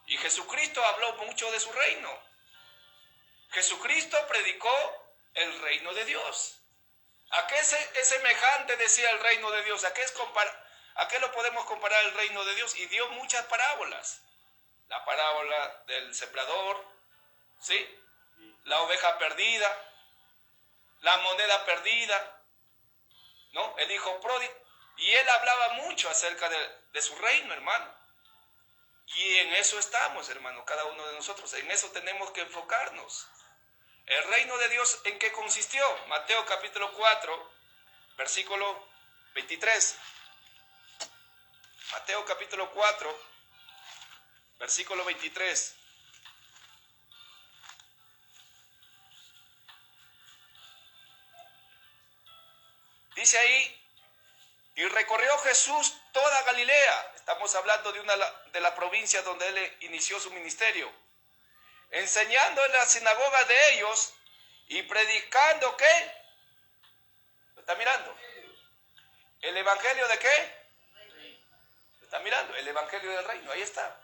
Y Jesucristo habló mucho de su reino. Jesucristo predicó el reino de Dios. ¿A qué es semejante, decía, el reino de Dios? ¿A qué lo podemos comparar el reino de Dios? Y dio muchas parábolas. La parábola del sembrador, ¿sí? La oveja perdida, la moneda perdida, ¿no? El hijo pródigo. Y él hablaba mucho acerca de su reino, hermano. Y en eso estamos, hermano, cada uno de nosotros. En eso tenemos que enfocarnos. ¿El reino de Dios en qué consistió? Mateo capítulo 4, versículo 23. Mateo capítulo 4, versículo 23. Dice ahí, y recorrió Jesús toda Galilea. Estamos hablando de una de las provincias donde él inició su ministerio. Enseñando en las sinagogas de ellos y predicando, ¿qué? ¿Lo está mirando? ¿El evangelio de qué? ¿Lo está mirando? El evangelio del reino, ahí está.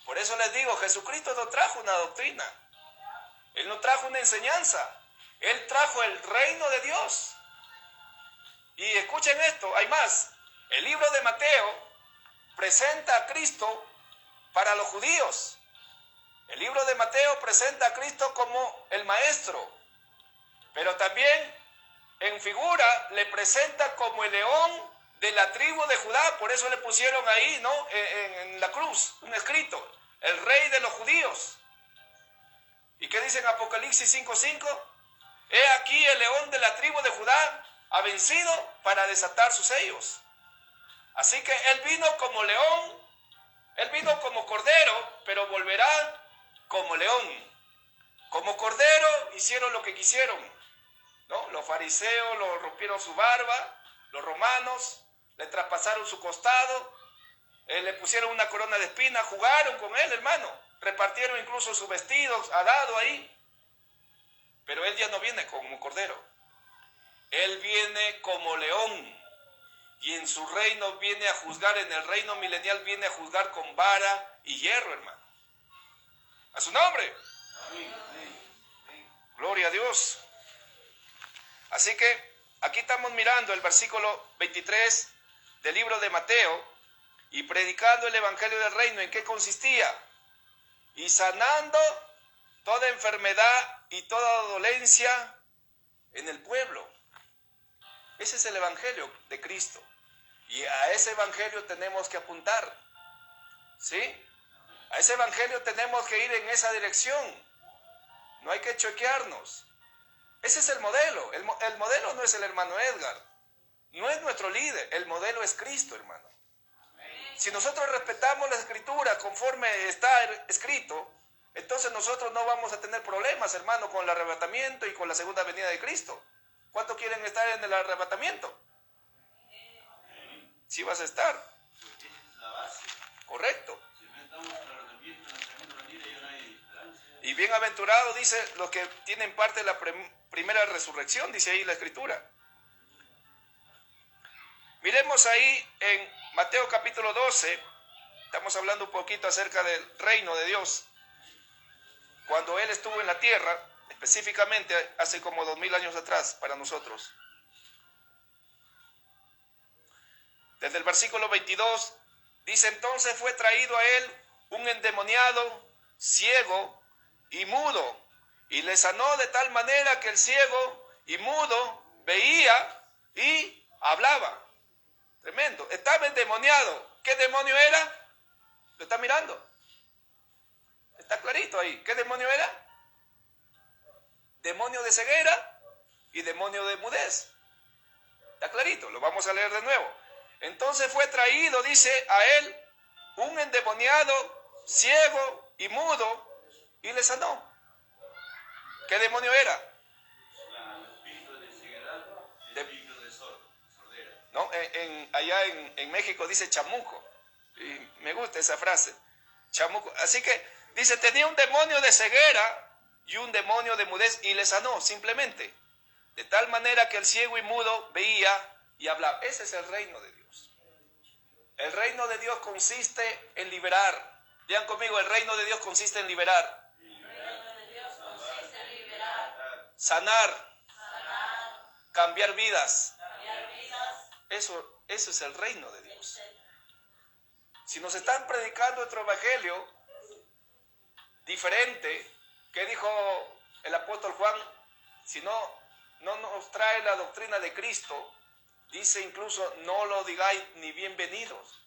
Por eso les digo, Jesucristo no trajo una doctrina. Él no trajo una enseñanza. Él trajo el reino de Dios. Y escuchen esto, hay más. El libro de Mateo presenta a Cristo para los judíos. El libro de Mateo presenta a Cristo como el maestro, pero también en figura le presenta como el león de la tribu de Judá. Por eso le pusieron ahí, ¿no?, en la cruz, un escrito, el rey de los judíos. ¿Y qué dice en Apocalipsis 5:5? He aquí el león de la tribu de Judá ha vencido para desatar sus sellos. Así que él vino como león, él vino como cordero, pero volverá como león. Como cordero hicieron lo que quisieron, ¿no? Los fariseos le rompieron su barba, los romanos le traspasaron su costado, le pusieron una corona de espinas, jugaron con él, hermano, repartieron incluso sus vestidos a dado ahí. Pero él ya no viene como cordero. Él viene como león y en su reino viene a juzgar, en el reino milenial viene a juzgar con vara y hierro, hermano. A su nombre. Gloria a Dios. Así que aquí estamos mirando el versículo 23 del libro de Mateo y predicando el evangelio del reino. ¿En qué consistía? Y sanando toda enfermedad y toda dolencia en el pueblo. Ese es el evangelio de Cristo. Y a ese evangelio tenemos que apuntar. ¿Sí? A ese evangelio tenemos que ir en esa dirección. No hay que choquearnos. Ese es el modelo. El modelo no es el hermano Edgar. No es nuestro líder. El modelo es Cristo, hermano. Si nosotros respetamos la escritura conforme está escrito, entonces nosotros no vamos a tener problemas, hermano, con el arrebatamiento y con la segunda venida de Cristo. ¿Cuántos quieren estar en el arrebatamiento? Sí vas a estar. Porque esa es la base. Correcto. Si no estamos en el arrebatamiento, en la segunda venida ya no hay esperanza. Y bienaventurados, dice, los que tienen parte de la primera resurrección, dice ahí la escritura. Miremos ahí en Mateo capítulo 12, estamos hablando un poquito acerca del reino de Dios. Cuando Él estuvo en la tierra, específicamente hace como 2000 años atrás para nosotros. Desde el versículo 22 dice, entonces fue traído a él un endemoniado, ciego y mudo, y le sanó de tal manera que el ciego y mudo veía y hablaba. Tremendo. Estaba endemoniado. ¿Qué demonio era? ¿Lo está mirando? Está clarito ahí. ¿Qué demonio era? Demonio de ceguera y demonio de mudez. Está clarito, lo vamos a leer de nuevo. Entonces fue traído, dice, a él un endemoniado, ciego y mudo, y le sanó. ¿Qué demonio era? El espíritu de ceguedad, el espíritu de sordera. ¿No? Allá en México dice chamuco. Y me gusta esa frase. Chamuco. Así que dice, tenía un demonio de ceguera y un demonio de mudez y le sanó simplemente. De tal manera que el ciego y mudo veía y hablaba. Ese es el reino de Dios. El reino de Dios consiste en liberar. Digan conmigo, el reino de Dios consiste en liberar. El reino de Dios consiste en liberar, Sanar. Cambiar vidas. cambiar vidas. Eso es el reino de Dios. Si nos están predicando otro evangelio diferente, ¿qué dijo el apóstol Juan? Si no nos trae la doctrina de Cristo, dice incluso, no lo digáis ni bienvenidos.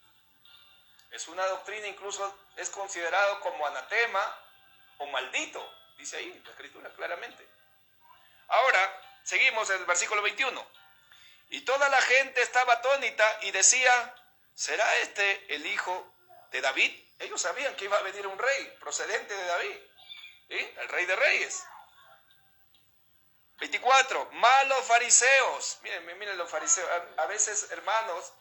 Es una doctrina, incluso es considerado como anatema o maldito, dice ahí la escritura claramente. Ahora, seguimos en el versículo 21. Y toda la gente estaba atónita y decía, ¿será este el hijo de David? Ellos sabían que iba a venir un rey procedente de David, ¿sí? El rey de reyes. 24, malos fariseos. Miren los fariseos. A veces, hermanos,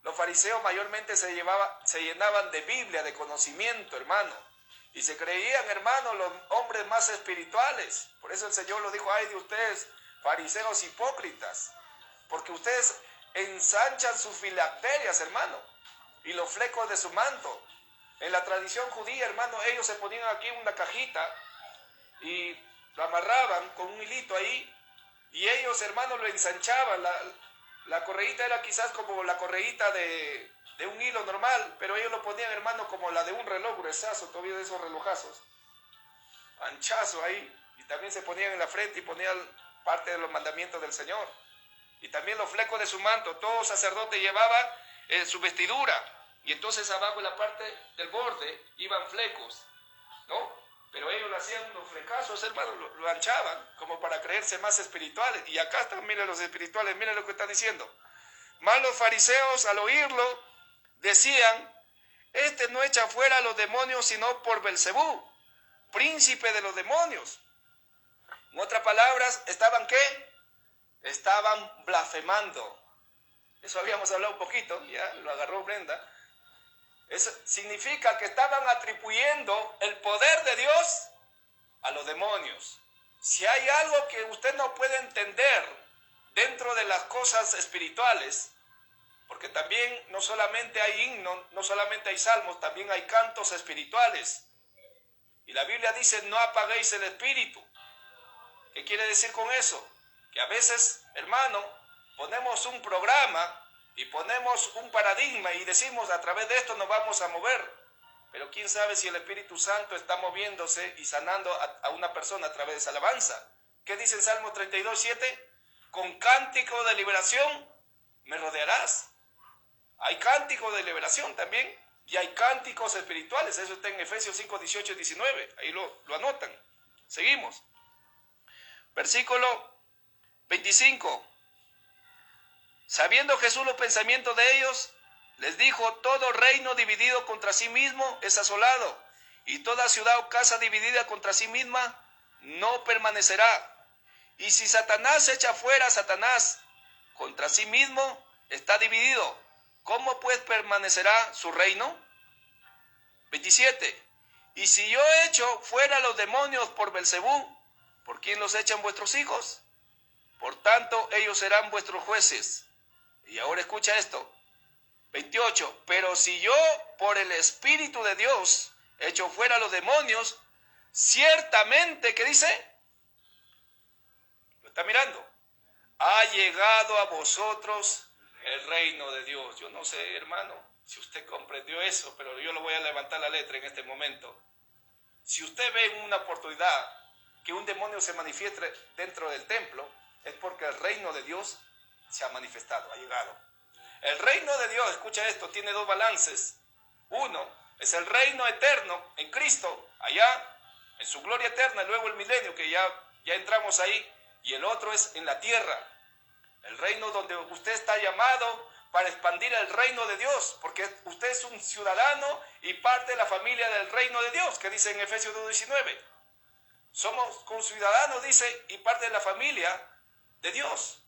los fariseos mayormente se llenaban de Biblia, de conocimiento, hermano. Y se creían, hermano, los hombres más espirituales. Por eso el Señor lo dijo: ay de ustedes, fariseos hipócritas, porque ustedes ensanchan sus filacterias, hermano, y los flecos de su manto. En la tradición judía, hermano, ellos se ponían aquí una cajita y lo amarraban con un hilito ahí, y ellos, hermano, lo ensanchaban. La correíta era quizás como la correíta de un hilo normal, pero ellos lo ponían, hermano, como la de un reloj gruesazo, todavía de esos relojazos, anchazo ahí, y también se ponían en la frente y ponían parte de los mandamientos del Señor. Y también los flecos de su manto. Todo sacerdote llevaba su vestidura, y entonces abajo en la parte del borde iban flecos, ¿no? Pero ellos lo hacían unos flecazos, hermano, lo anchaban como para creerse más espirituales. Y acá están, miren los espirituales, miren lo que están diciendo. Más los fariseos, al oírlo, decían: este no echa fuera a los demonios sino por Belcebú, príncipe de los demonios. En otras palabras, ¿estaban qué? Estaban blasfemando. Eso habíamos hablado un poquito, ya lo agarró Brenda. Eso significa que estaban atribuyendo el poder de Dios a los demonios. Si hay algo que usted no puede entender dentro de las cosas espirituales, porque también no solamente hay himnos, no solamente hay salmos, también hay cantos espirituales. Y la Biblia dice: no apaguéis el espíritu. ¿Qué quiere decir con eso? Que a veces, hermano, ponemos un programa y ponemos un paradigma y decimos: a través de esto nos vamos a mover. Pero quién sabe si el Espíritu Santo está moviéndose y sanando a una persona a través de esa alabanza. ¿Qué dice en Salmo 32:7? Con cántico de liberación me rodearás. Hay cánticos de liberación también, y hay cánticos espirituales. Eso está en Efesios 5:18 y 19. Ahí lo anotan. Seguimos. Versículo 25. Sabiendo Jesús los pensamientos de ellos, les dijo: todo reino dividido contra sí mismo es asolado, y toda ciudad o casa dividida contra sí misma no permanecerá. Y si Satanás echa fuera a Satanás, contra sí mismo está dividido. ¿Cómo pues permanecerá su reino? 27. Y si yo echo fuera los demonios por Belcebú, ¿por quién los echan vuestros hijos? Por tanto, ellos serán vuestros jueces. Y ahora escucha esto. 28. Pero si yo por el Espíritu de Dios echo fuera los demonios, ciertamente, ¿qué dice? Lo está mirando. Ha llegado a vosotros el reino de Dios. Yo no sé, hermano, si usted comprendió eso, pero yo lo voy a levantar la letra en este momento. Si usted ve una oportunidad que un demonio se manifieste dentro del templo, es porque el reino de Dios se ha manifestado, ha llegado. El reino de Dios, escucha esto, tiene dos balances. Uno es el reino eterno en Cristo, allá en su gloria eterna, y luego el milenio, que ya entramos ahí. Y el otro es en la tierra, el reino donde usted está llamado para expandir el reino de Dios, porque usted es un ciudadano y parte de la familia del reino de Dios, que dice en Efesios 2:19. Somos conciudadanos, dice, y parte de la familia de Dios.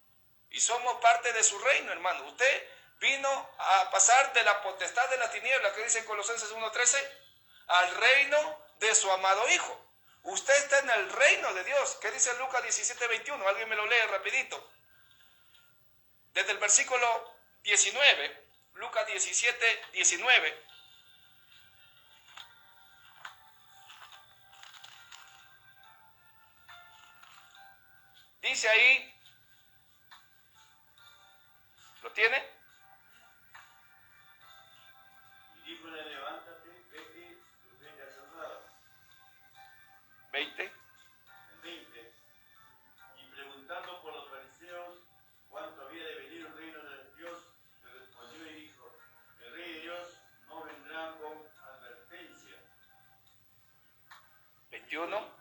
Y somos parte de su reino, hermano. Usted vino a pasar de la potestad de la tiniebla, que dice en Colosenses 1:13, al reino de su amado Hijo. Usted está en el reino de Dios. ¿Qué dice Lucas 17:21? Alguien me lo lee rapidito. Desde el versículo 19, Lucas 17:19. Dice ahí, ¿lo tiene? Y díjole: levántate, vete, tu fe te ha salvado. 20. El 20. Y preguntando por los fariseos cuánto había de venir el reino de Dios, le respondió y dijo: el rey de Dios no vendrá con advertencia. 21.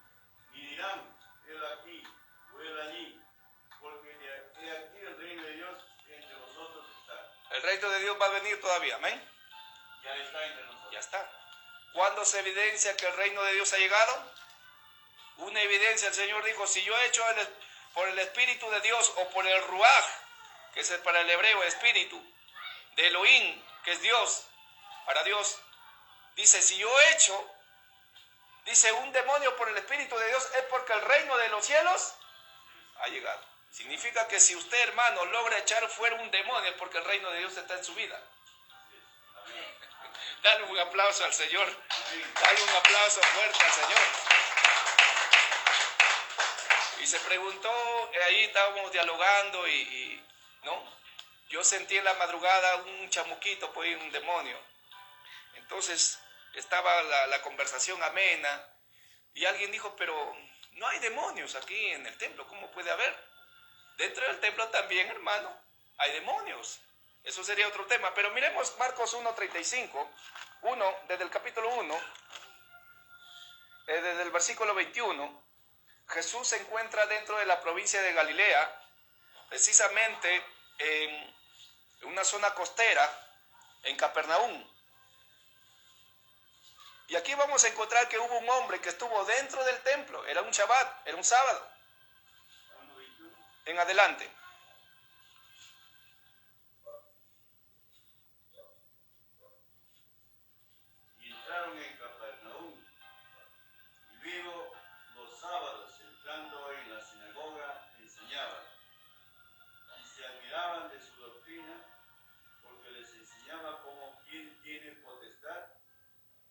Ni dirán: él aquí o él allí, porque he aquí el reino de Dios entre vosotros está. El reino de Dios va a venir todavía, amén. Ya está entre nosotros. Ya está. ¿Cuándo se evidencia que el reino de Dios ha llegado? Una evidencia, el Señor dijo, si yo he hecho por el Espíritu de Dios o por el Ruaj, que es para el hebreo espíritu, de Elohim, que es Dios, para Dios, dice, si yo he hecho, dice, un demonio por el Espíritu de Dios, es porque el reino de los cielos ha llegado. Significa que si usted, hermano, logra echar fuera un demonio, es porque el reino de Dios está en su vida. Dale un aplauso al Señor. Dale un aplauso fuerte al Señor. Y se preguntó, ahí estábamos dialogando ¿no? Yo sentí en la madrugada un chamuquito, pues un demonio. Entonces estaba la conversación amena y alguien dijo, pero no hay demonios aquí en el templo, ¿cómo puede haber? Dentro del templo también, hermano, hay demonios. Eso sería otro tema, pero miremos Marcos 1:35, desde el capítulo 1, desde el versículo 21, Jesús se encuentra dentro de la provincia de Galilea, precisamente en una zona costera, en Capernaum. Y aquí vamos a encontrar que hubo un hombre que estuvo dentro del templo, era un Shabbat, era un sábado, en adelante. Y entraron en Capernaum, y vino los sábados entrando en la sinagoga, enseñaba, y se admiraban de su doctrina, porque les enseñaba como quien tiene potestad,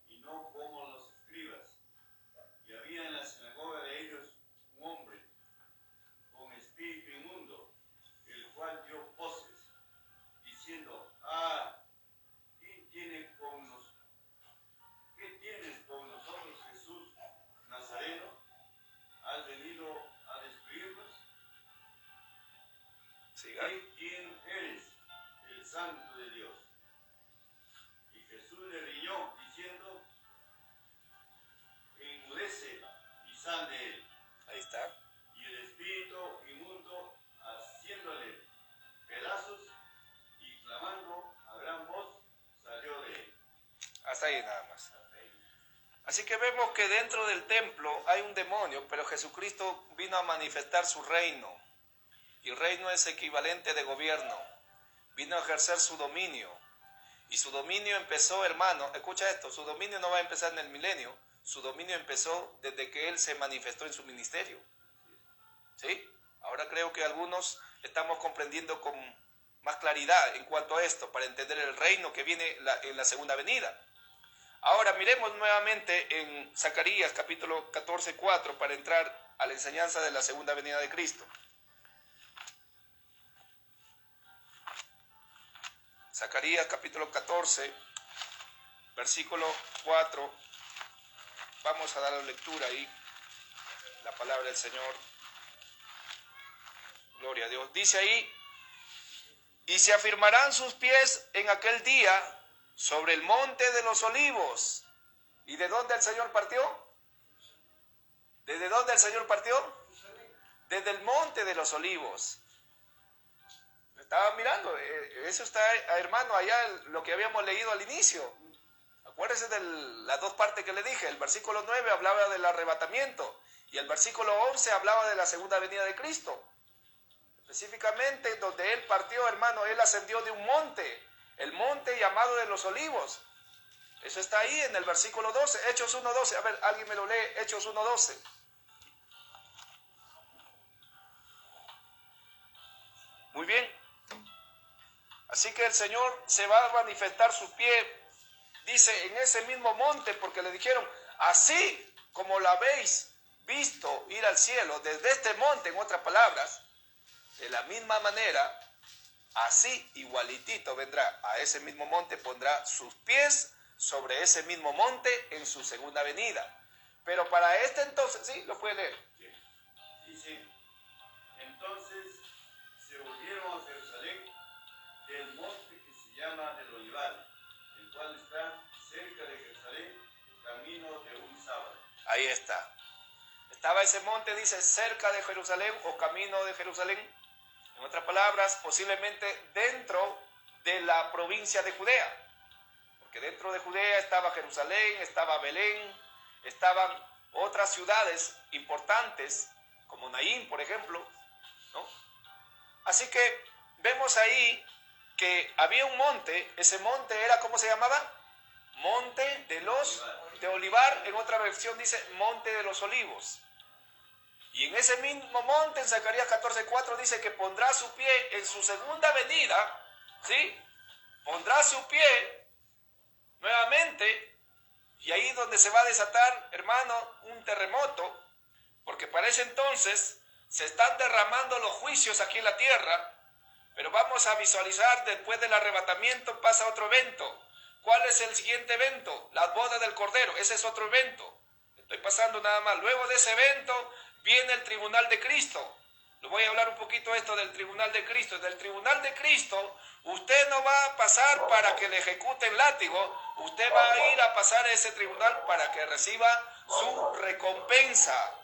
y no como los escribas. Y había en la sinagoga de ellos un hombre con espíritu inmundo, el cual dio voces, diciendo, ¿qué tienes con nosotros, Jesús Nazareno? ¿Has venido a destruirnos? Siga. ¿Quién eres? El Santo de Dios. Y Jesús le riñó, diciendo, enmudece y sal de él. Ahí está. Y el espíritu inmundo, haciéndole pedazos y clamando a gran voz, salió de él. Hasta ahí nada más. Así que vemos que dentro del templo hay un demonio, pero Jesucristo vino a manifestar su reino. Y reino es equivalente de gobierno. Vino a ejercer su dominio. Y su dominio empezó, hermano, escucha esto, su dominio no va a empezar en el milenio. Su dominio empezó desde que Él se manifestó en su ministerio. ¿Sí? Ahora creo que algunos estamos comprendiendo con más claridad en cuanto a esto, para entender el reino que viene en la segunda venida. Ahora miremos nuevamente en Zacarías capítulo 14:4 para entrar a la enseñanza de la segunda venida de Cristo. Zacarías capítulo 14, versículo 4. Vamos a dar la lectura ahí, la palabra del Señor. Gloria a Dios. Dice ahí, y se afirmarán sus pies en aquel día sobre el monte de los olivos. ¿Y de dónde el Señor partió? ¿Desde dónde el Señor partió? Desde el monte de los olivos. Estaba mirando, eso está, hermano, allá lo que habíamos leído al inicio. Acuérdense de las dos partes que le dije. El versículo 9 hablaba del arrebatamiento y el versículo 11 hablaba de la segunda venida de Cristo. Específicamente donde Él partió, hermano, Él ascendió de un monte, el monte llamado de los olivos. Eso está ahí en el versículo 12, Hechos 1:12. A ver, alguien me lo lee, Hechos 1:12. Muy bien. Así que el Señor se va a manifestar su pie, dice, en ese mismo monte, porque le dijeron, así como lo habéis visto ir al cielo, desde este monte, en otras palabras, de la misma manera, así igualitito vendrá a ese mismo monte, pondrá sus pies sobre ese mismo monte en su segunda venida. Pero para este entonces, sí, lo puede leer. Dice, entonces se volvieron a Jerusalén del monte que se llama del Olivar, el cual está cerca de Jerusalén, camino de un sábado. Ahí está. Estaba ese monte, dice, cerca de Jerusalén o camino de Jerusalén. En otras palabras, posiblemente dentro de la provincia de Judea. porque dentro de Judea estaba Jerusalén, estaba Belén, estaban otras ciudades importantes, como Naín, por ejemplo, ¿no? Así que vemos ahí que había un monte, ese monte era, ¿cómo se llamaba? Monte de Olivar, en otra versión dice Monte de los Olivos. Y en ese mismo monte, en Zacarías 14:4, dice que pondrá su pie en su segunda venida, ¿sí? Pondrá su pie nuevamente, y ahí donde se va a desatar, hermano, un terremoto, porque para ese entonces se están derramando los juicios aquí en la tierra, pero vamos a visualizar después del arrebatamiento pasa otro evento. ¿Cuál es el siguiente evento? Las bodas del Cordero, ese es otro evento. Estoy pasando nada más. Luego de ese evento viene el tribunal de Cristo. Le voy a hablar un poquito esto del tribunal de Cristo. Del tribunal de Cristo, usted no va a pasar para que le ejecuten látigo, usted va a ir a pasar a ese tribunal para que reciba su recompensa,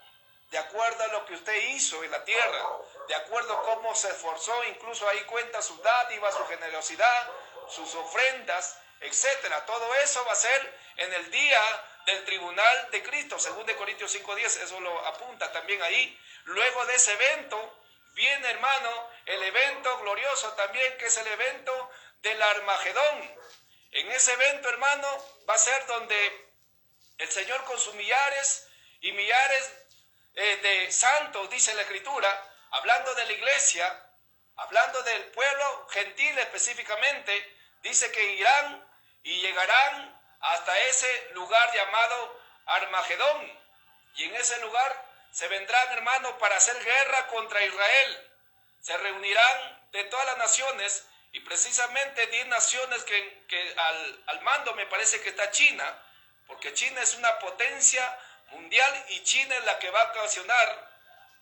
de acuerdo a lo que usted hizo en la tierra, de acuerdo a cómo se esforzó, incluso ahí cuenta sus dádivas, su generosidad, sus ofrendas, etcétera. Todo eso va a ser en el día del tribunal de Cristo, según de Corintios 5:10, eso lo apunta también ahí. Luego de ese evento viene, hermano, el evento glorioso también, que es el evento del Armagedón. En ese evento, hermano, va a ser donde el Señor con sus millares y millares de santos, dice la Escritura, hablando de la iglesia, hablando del pueblo gentil específicamente, dice que irán y llegarán hasta ese lugar llamado Armagedón. Y en ese lugar se vendrán, hermanos, para hacer guerra contra Israel. Se reunirán de todas las naciones, y precisamente 10 naciones que al mando me parece que está China, porque China es una potencia mundial y China es la que va a ocasionar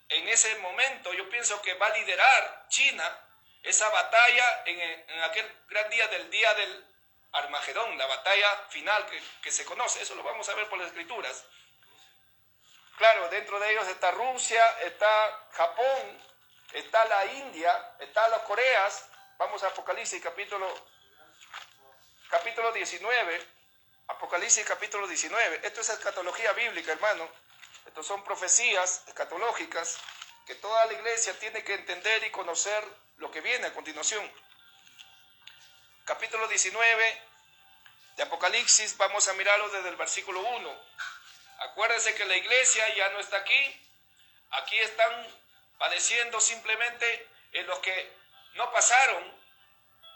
en ese momento, yo pienso que va a liderar China esa batalla en aquel gran día del Armagedón, la batalla final que se conoce. Eso lo vamos a ver por las Escrituras. Claro, dentro de ellos está Rusia, está Japón, está la India, está las Coreas. Vamos a Apocalipsis capítulo 19. Apocalipsis capítulo 19. Esto es escatología bíblica, hermano. Estos son profecías escatológicas que toda la iglesia tiene que entender y conocer lo que viene a continuación. Capítulo 19 de Apocalipsis, vamos a mirarlo desde el versículo 1. Acuérdense que la iglesia ya no está aquí. Aquí están padeciendo simplemente los que no pasaron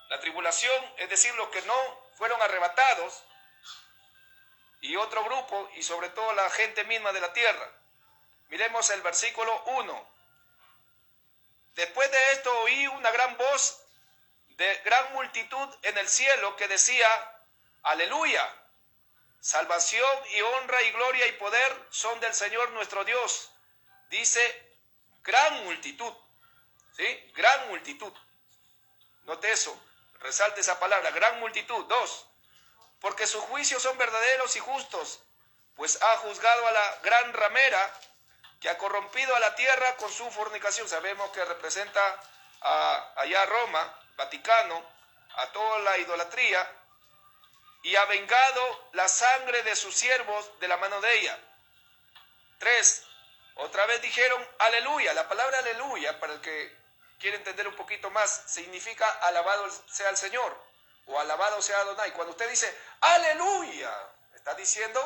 la tribulación, es decir, los que no fueron arrebatados, y otro grupo, y sobre todo la gente misma de la tierra. Miremos el versículo 1. Después de esto oí una gran voz de gran multitud en el cielo que decía: Aleluya, salvación y honra y gloria y poder son del Señor nuestro Dios. Dice gran multitud, ¿sí? Gran multitud. Note eso, resalte esa palabra, gran multitud. 2. Porque sus juicios son verdaderos y justos, pues ha juzgado a la gran ramera que ha corrompido a la tierra con su fornicación. Sabemos que representa allá a Roma, Vaticano, a toda la idolatría, y ha vengado la sangre de sus siervos de la mano de ella. 3. Otra vez dijeron aleluya. La palabra aleluya, para el que quiere entender un poquito más, significa alabado sea el Señor, o alabado sea Adonai. Cuando usted dice aleluya, está diciendo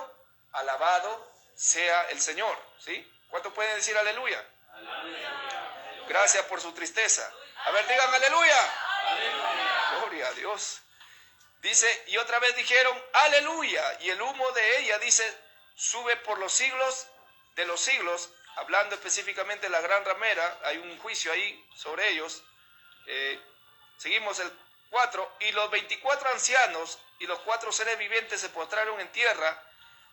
alabado sea el Señor, ¿sí? ¿Cuánto pueden decir aleluya? Aleluya. Gracias por su tristeza. A ver, digan aleluya. Aleluya. Gloria a Dios. Dice, y otra vez dijeron aleluya, y el humo de ella, dice, sube por los siglos de los siglos. Hablando específicamente de la gran ramera, hay un juicio ahí sobre ellos. Seguimos el 4. Y los 24 ancianos y los 4 seres vivientes se postraron en tierra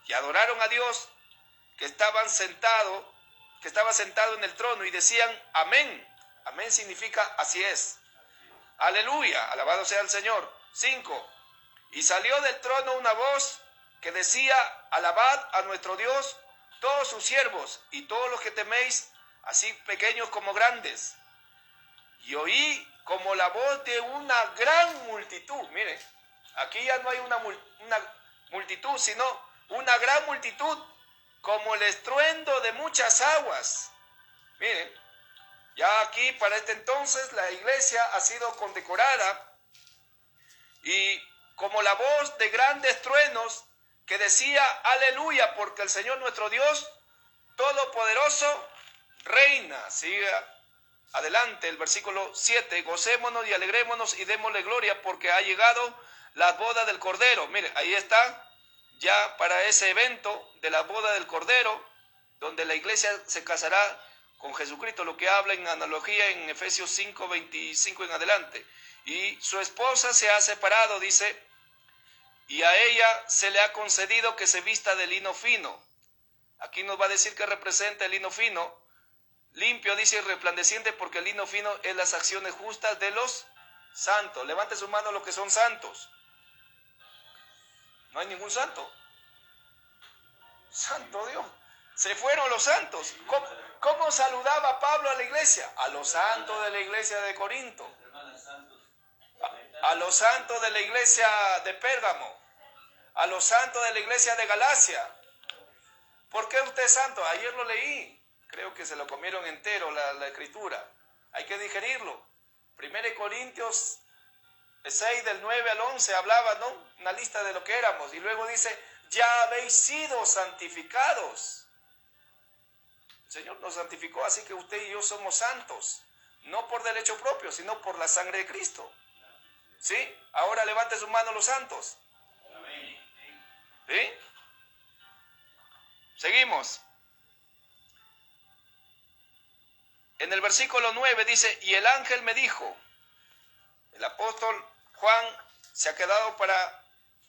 y adoraron a Dios que estaba sentado en el trono, y decían amén. Amén significa así es. Aleluya, alabado sea el Señor. 5. Y salió del trono una voz que decía: alabad a nuestro Dios todos sus siervos y todos los que teméis, así pequeños como grandes. Y oí como la voz de una gran multitud. Mire, Aquí ya no hay una multitud, sino una gran multitud, como el estruendo de muchas aguas. Miren, ya aquí para este entonces la iglesia ha sido condecorada y como la voz de grandes truenos que decía aleluya, porque el Señor nuestro Dios Todopoderoso reina. Sigue adelante el versículo 7, gocémonos y alegrémonos y démosle gloria porque ha llegado la boda del Cordero. Mire, ahí está ya para ese evento de la boda del Cordero, donde la iglesia se casará con Jesucristo, lo que habla en analogía en Efesios 5:25 en adelante. Y su esposa se ha separado, dice, y a ella se le ha concedido que se vista de lino fino. Aquí nos va a decir que representa el lino fino, limpio, dice, y resplandeciente, porque el lino fino es las acciones justas de los santos. Levante su mano los que son santos. No hay ningún santo. Santo Dios. Se fueron los santos. ¿Cómo saludaba Pablo a la iglesia? A los santos de la iglesia de Corinto. A los santos de la iglesia de Pérgamo. A los santos de la iglesia de Galacia. ¿Por qué usted es santo? Ayer lo leí. Creo que se lo comieron entero la escritura. Hay que digerirlo. 1 Corintios 6 del 9 al 11 hablaba, ¿no? Una lista de lo que éramos. Y luego dice, ya habéis sido santificados. El Señor nos santificó, así que usted y yo somos santos. No por derecho propio, sino por la sangre de Cristo. ¿Sí? Ahora levante su mano los santos. ¿Sí? Seguimos. En el versículo 9 dice, y el ángel me dijo, el apóstol Juan se ha quedado para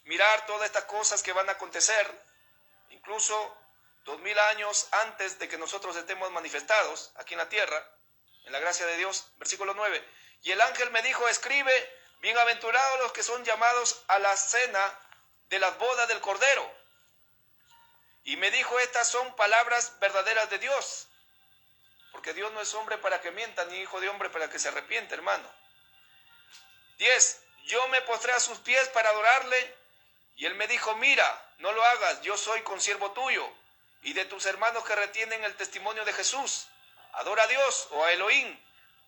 mirar todas estas cosas que van a acontecer, incluso 2000 años antes de que nosotros estemos manifestados aquí en la tierra, en la gracia de Dios. Versículo 9, y el ángel me dijo, escribe, bienaventurados los que son llamados a la cena de las bodas del Cordero. Y me dijo, estas son palabras verdaderas de Dios. Porque Dios no es hombre para que mienta, ni hijo de hombre para que se arrepiente, hermano. 10. Yo me postré a sus pies para adorarle, y él me dijo, mira, no lo hagas, yo soy consiervo tuyo, y de tus hermanos que retienen el testimonio de Jesús. Adora a Dios o a Elohim,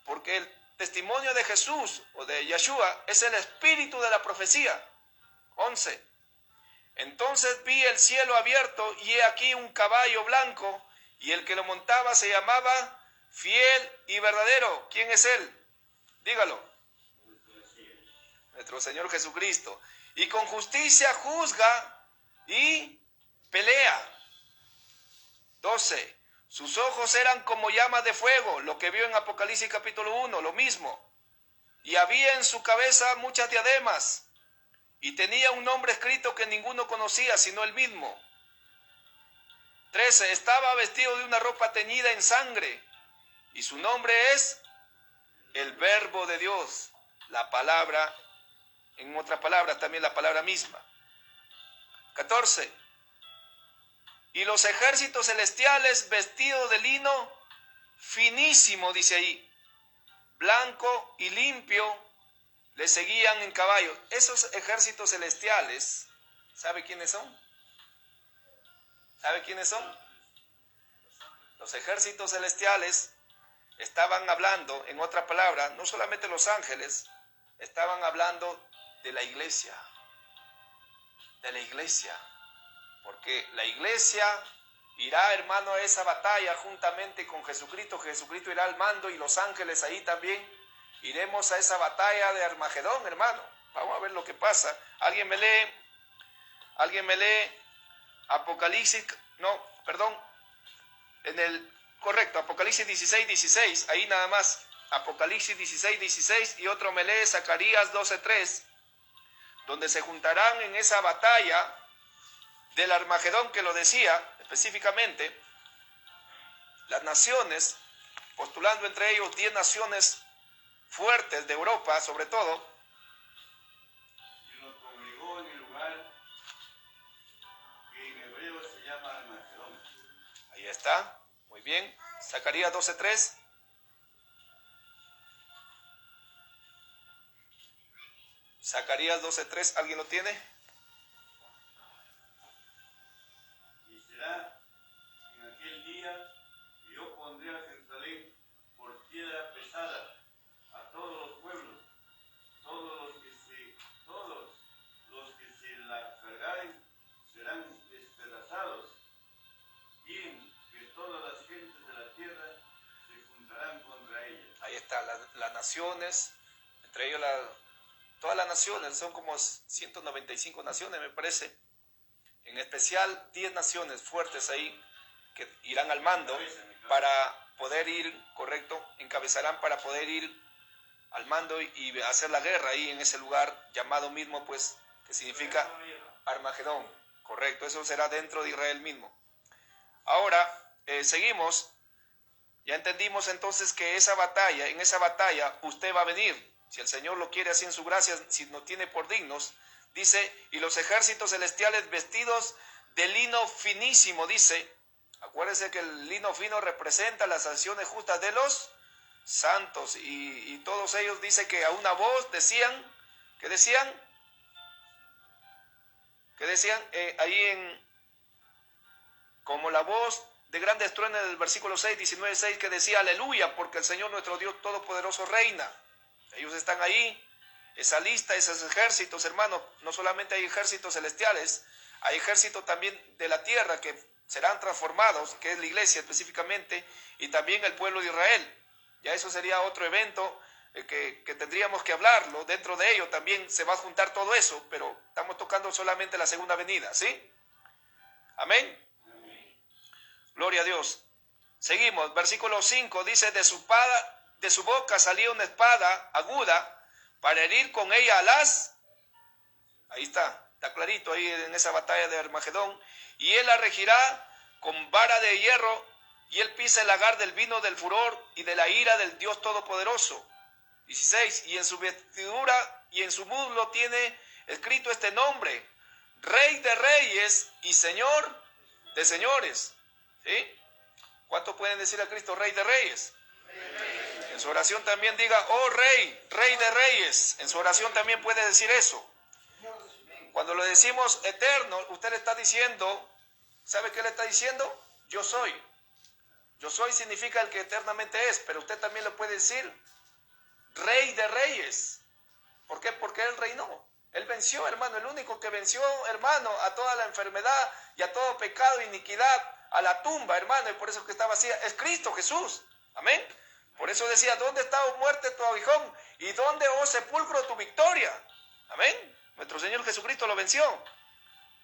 porque el testimonio de Jesús o de Yeshua es el espíritu de la profecía. 11. Entonces vi el cielo abierto, y he aquí un caballo blanco, y el que lo montaba se llamaba Fiel y Verdadero. ¿Quién es él? Dígalo. Nuestro Señor Jesucristo. Y con justicia juzga y pelea. 12. Sus ojos eran como llamas de fuego, lo que vio en Apocalipsis capítulo 1, lo mismo. Y había en su cabeza muchas diademas, y tenía un nombre escrito que ninguno conocía, sino él mismo. 13. Estaba vestido de una ropa teñida en sangre, y su nombre es el Verbo de Dios, la palabra, en otra palabra, también la palabra misma. 14. Y los ejércitos celestiales vestidos de lino finísimo, dice ahí, blanco y limpio, le seguían en caballos. Esos ejércitos celestiales, ¿sabe quiénes son? ¿Sabe quiénes son? Los ejércitos celestiales estaban hablando, en otra palabra, no solamente los ángeles, estaban hablando de la iglesia. De la iglesia. Porque la iglesia irá, hermano, a esa batalla juntamente con Jesucristo. Jesucristo irá al mando y los ángeles ahí también. Iremos a esa batalla de Armagedón, hermano. Vamos a ver lo que pasa. ¿Alguien me lee? Apocalipsis, Apocalipsis 16:16, ahí nada más, Apocalipsis 16:16, y otro me lee Zacarías 12:3, donde se juntarán en esa batalla del Armagedón, que lo decía específicamente, las naciones, postulando entre ellos 10 naciones fuertes de Europa, sobre todo. Y los congregó en el lugar que en hebreo se llama Armagedón. Ahí está, muy bien. Zacarías 12:3. Zacarías 12:3, ¿alguien lo tiene? Y será en aquel día que yo pondré a Jerusalén por piedra pesada a todos los pueblos, todos los que se la cargaren serán despedazados, bien que todas las gentes de la tierra se juntarán contra ella. Ahí está, las naciones, entre ellos todas las naciones, son como 195 naciones me parece, en especial 10 naciones fuertes ahí que irán al mando para poder ir, correcto, encabezarán para poder ir al mando y hacer la guerra ahí en ese lugar llamado mismo, pues, que significa Armagedón, correcto, eso será dentro de Israel mismo. Ahora, seguimos, ya entendimos entonces que en esa batalla usted va a venir, si el Señor lo quiere así en su gracia, si nos tiene por dignos, dice, y los ejércitos celestiales vestidos de lino finísimo, dice, acuérdense que el lino fino representa las acciones justas de los santos, y todos ellos dice que a una voz decían, ¿qué decían? ¿Qué decían? Como la voz de grande estruendo del versículo 6, 19:6, que decía, aleluya, porque el Señor nuestro Dios Todopoderoso reina. Ellos están ahí, esa lista, esos ejércitos, hermanos, no solamente hay ejércitos celestiales, hay ejércitos también de la tierra que serán transformados, que es la iglesia específicamente, y también el pueblo de Israel. Ya eso sería otro evento que tendríamos que hablarlo, dentro de ello también se va a juntar todo eso, pero estamos tocando solamente la segunda venida, ¿sí? Amén. Gloria a Dios. Seguimos, versículo 5, dice, de su boca salía una espada aguda para herir con ella a las... Ahí está clarito ahí en esa batalla de Armagedón. Y él la regirá con vara de hierro, y él pisa el lagar del vino del furor y de la ira del Dios Todopoderoso. 16, y en su vestidura y en su muslo tiene escrito este nombre, Rey de Reyes y Señor de Señores. ¿Sí? ¿Cuánto pueden decir a Cristo Rey de Reyes? En su oración también diga, oh Rey, Rey de Reyes. En su oración también puede decir eso. Cuando lo decimos eterno, usted le está diciendo, ¿sabe qué le está diciendo? Yo soy. Yo soy significa el que eternamente es, pero usted también le puede decir Rey de Reyes. ¿Por qué? Porque Él reinó. Él venció, hermano. El único que venció, hermano, a toda la enfermedad y a todo pecado e iniquidad, a la tumba, hermano, y por eso que está vacía, es Cristo Jesús. Amén. Por eso decía, ¿dónde está, oh muerte, tu aguijón? ¿Y dónde, oh sepulcro, tu victoria? Amén. Nuestro Señor Jesucristo lo venció.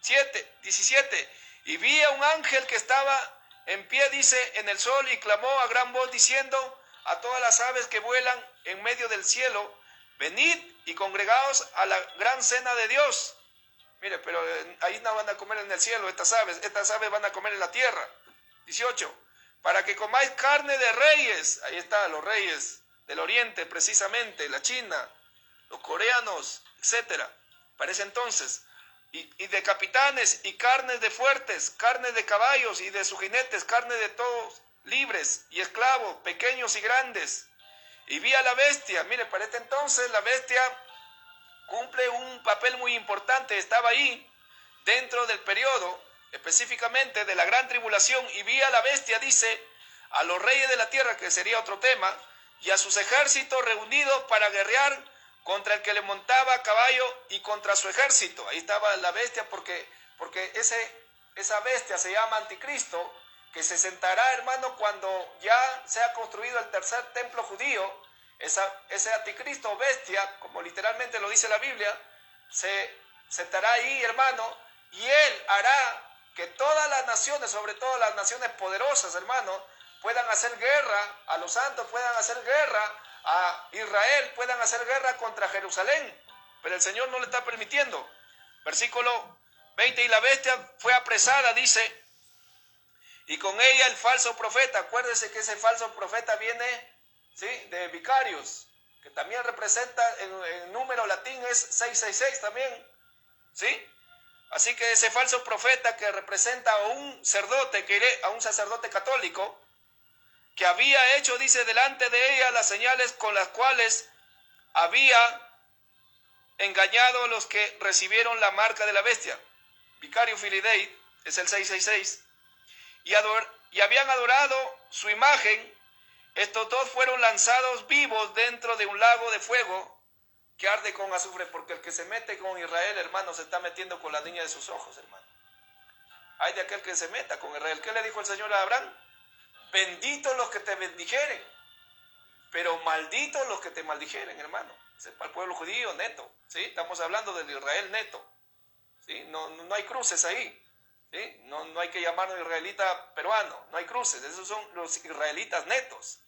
17. Y vi a un ángel que estaba en pie, dice, en el sol, y clamó a gran voz diciendo a todas las aves que vuelan en medio del cielo, venid y congregaos a la gran cena de Dios. Mire, pero ahí no van a comer en el cielo estas aves van a comer en la tierra. 18. Para que comáis carne de reyes, ahí está, los reyes del oriente precisamente, la China, los coreanos, etcétera. Para ese entonces, y de capitanes, y carnes de fuertes, carnes de caballos y de sus jinetes, carne de todos, libres y esclavos, pequeños y grandes. Y vi a la bestia, mire, para este entonces la bestia cumple un papel muy importante, estaba ahí, dentro del periodo, específicamente de la gran tribulación, y vi a la bestia, dice, a los reyes de la tierra, que sería otro tema, y a sus ejércitos reunidos para guerrear contra el que le montaba a caballo y contra su ejército. Ahí estaba la bestia porque esa bestia se llama Anticristo, que se sentará, hermano, cuando ya sea construido el tercer templo judío. Ese anticristo, bestia, como literalmente lo dice la Biblia, se sentará ahí, hermano, y él hará que todas las naciones, sobre todo las naciones poderosas, hermano, puedan hacer guerra a los santos, puedan hacer guerra a Israel, puedan hacer guerra contra Jerusalén, pero el Señor no le está permitiendo. Versículo 20, y la bestia fue apresada, dice, y con ella el falso profeta. Acuérdese que ese falso profeta viene, ¿sí?, de vicarios, que también representa, en número latín es 666 también, ¿sí? Así que ese falso profeta que representa a un sacerdote católico, que había hecho, dice, delante de ella las señales con las cuales había engañado a los que recibieron la marca de la bestia. Vicario Filidei es el 666. Y habían adorado su imagen. Estos dos fueron lanzados vivos dentro de un lago de fuego que arde con azufre, porque el que se mete con Israel, hermano, se está metiendo con la niña de sus ojos, hermano. Hay de aquel que se meta con Israel. ¿Qué le dijo el Señor a Abraham? Benditos los que te bendijeren, pero malditos los que te maldijeren, hermano. Es para el pueblo judío neto, ¿sí? Estamos hablando del Israel neto, ¿sí? No hay cruces ahí, ¿sí? No hay que llamarnos israelita peruano, no hay cruces, esos son los israelitas netos.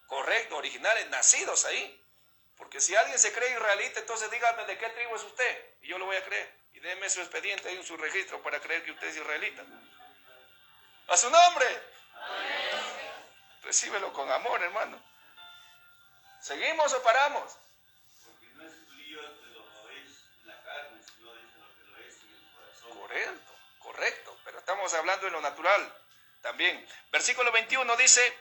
Correcto, originales, nacidos ahí. Porque si alguien se cree israelita, entonces dígame de qué tribu es usted, y yo lo voy a creer. Y déme su expediente ahí en su registro para creer que usted es israelita. ¡A su nombre! Amén. Recíbelo con amor, hermano. ¿Seguimos o paramos? Porque no es tuyo que lo veis en la carne, sino dice lo que lo es en el corazón. Correcto. Pero estamos hablando de lo natural también. Versículo 21 dice: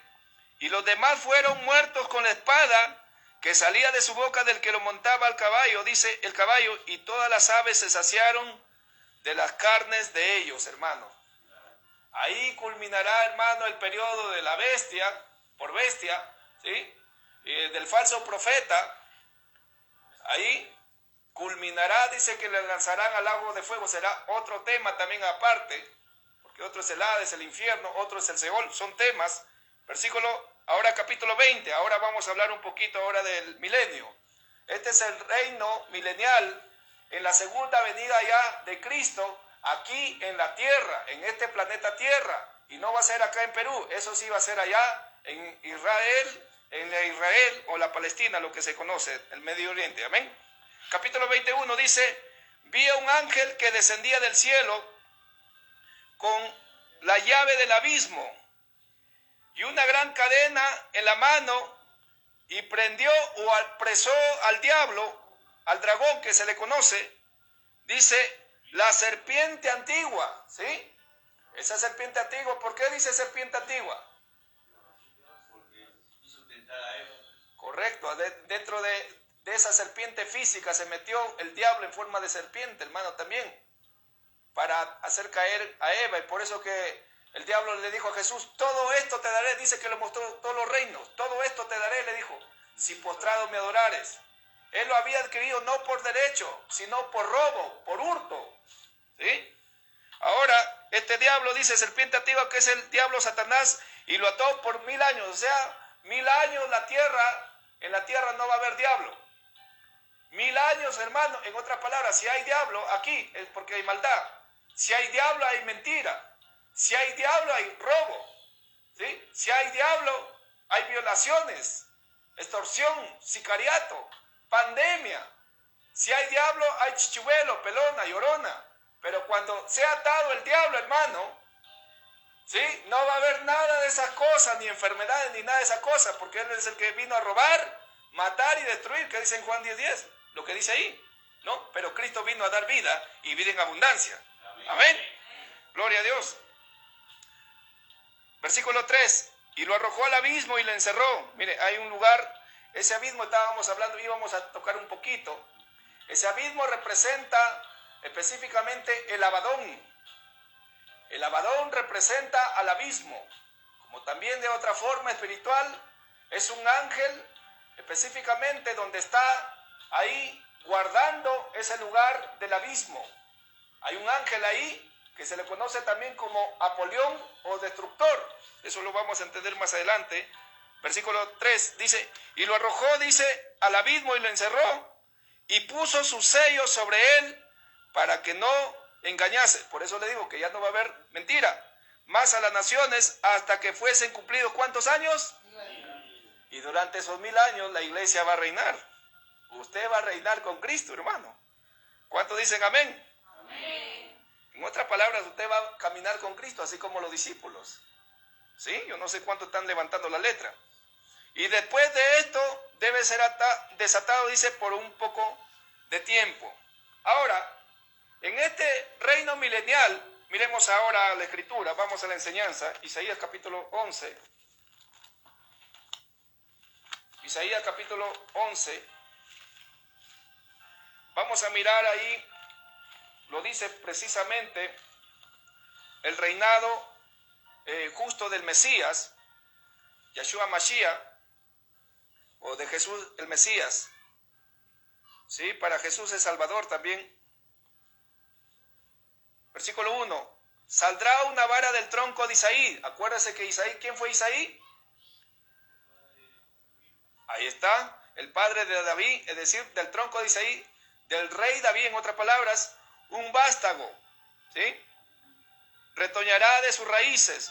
y los demás fueron muertos con la espada que salía de su boca del que lo montaba al caballo, dice el caballo, y todas las aves se saciaron de las carnes de ellos, hermano. Ahí culminará, hermano, el periodo de la bestia, por bestia, ¿sí? Del falso profeta. Ahí culminará, dice que le lanzarán al lago de fuego. Será otro tema también aparte, porque otro es el Hades, el infierno, otro es el Seol, son temas. Ahora capítulo 20, ahora vamos a hablar un poquito ahora del milenio. Este es el reino milenial en la segunda venida ya de Cristo, aquí en la tierra, en este planeta Tierra. Y no va a ser acá en Perú, eso sí va a ser allá en Israel o la Palestina, lo que se conoce, el Medio Oriente. Amén. Capítulo 21 dice: vi a un ángel que descendía del cielo con la llave del abismo y una gran cadena en la mano, y prendió o apresó al diablo, al dragón que se le conoce, dice, la serpiente antigua, ¿sí? Esa serpiente antigua, ¿por qué dice serpiente antigua? Porque hizo tentar a Eva. Correcto, dentro de esa serpiente física se metió el diablo en forma de serpiente, hermano, también, para hacer caer a Eva, y por eso que el diablo le dijo a Jesús: todo esto te daré, dice que le mostró todos los reinos, todo esto te daré, le dijo, si postrado me adorares. Él lo había adquirido no por derecho, sino por robo, por hurto, ¿sí? Ahora, este diablo, dice serpiente antigua, que es el diablo Satanás, y lo ató por 1000 años, o sea, 1000 años en la tierra no va a haber diablo. 1000 años, hermano, en otras palabras, si hay diablo aquí es porque hay maldad. Si hay diablo hay mentira. Si hay diablo hay robo, ¿sí? Si hay diablo hay violaciones, extorsión, sicariato, pandemia. Si hay diablo hay chichuelo, pelona, llorona. Pero cuando sea atado el diablo, hermano, ¿sí? No va a haber nada de esas cosas, ni enfermedades, ni nada de esas cosas, porque él es el que vino a robar, matar y destruir, que dice en Juan 10:10, lo que dice ahí, ¿no? Pero Cristo vino a dar vida y vida en abundancia. Amén. Gloria a Dios. Versículo 3, y lo arrojó al abismo y lo encerró. Mire, hay un lugar, ese abismo estábamos hablando, íbamos a tocar un poquito. Ese abismo representa específicamente el Abadón. El Abadón representa al abismo, como también de otra forma espiritual, es un ángel específicamente donde está ahí guardando ese lugar del abismo. Hay un ángel ahí que se le conoce también como Apolión o destructor. Eso lo vamos a entender más adelante. Versículo 3 dice, y lo arrojó, dice, al abismo y lo encerró, y puso sus sellos sobre él para que no engañase. Por eso le digo que ya no va a haber mentira más a las naciones hasta que fuesen cumplidos ¿cuántos años? Y durante esos 1000 años la iglesia va a reinar. Usted va a reinar con Cristo, hermano. ¿Cuántos dicen amén? Amén. En otras palabras, usted va a caminar con Cristo, así como los discípulos. ¿Sí? Yo no sé cuánto están levantando la letra. Y después de esto debe ser desatado, dice, por un poco de tiempo. Ahora, en este reino milenial, miremos ahora la escritura, vamos a la enseñanza, Isaías capítulo 11. Isaías capítulo 11. vamos a mirar ahí, lo dice precisamente el reinado justo del Mesías, Yeshua Mashiach, o de Jesús el Mesías. ¿Sí? Para Jesús es Salvador también. Versículo 1. Saldrá una vara del tronco de Isaí. Acuérdase que Isaí, ¿quién fue Isaí? Ahí está, el padre de David, es decir, del tronco de Isaí, del rey David, en otras palabras, un vástago, ¿sí? Retoñará de sus raíces.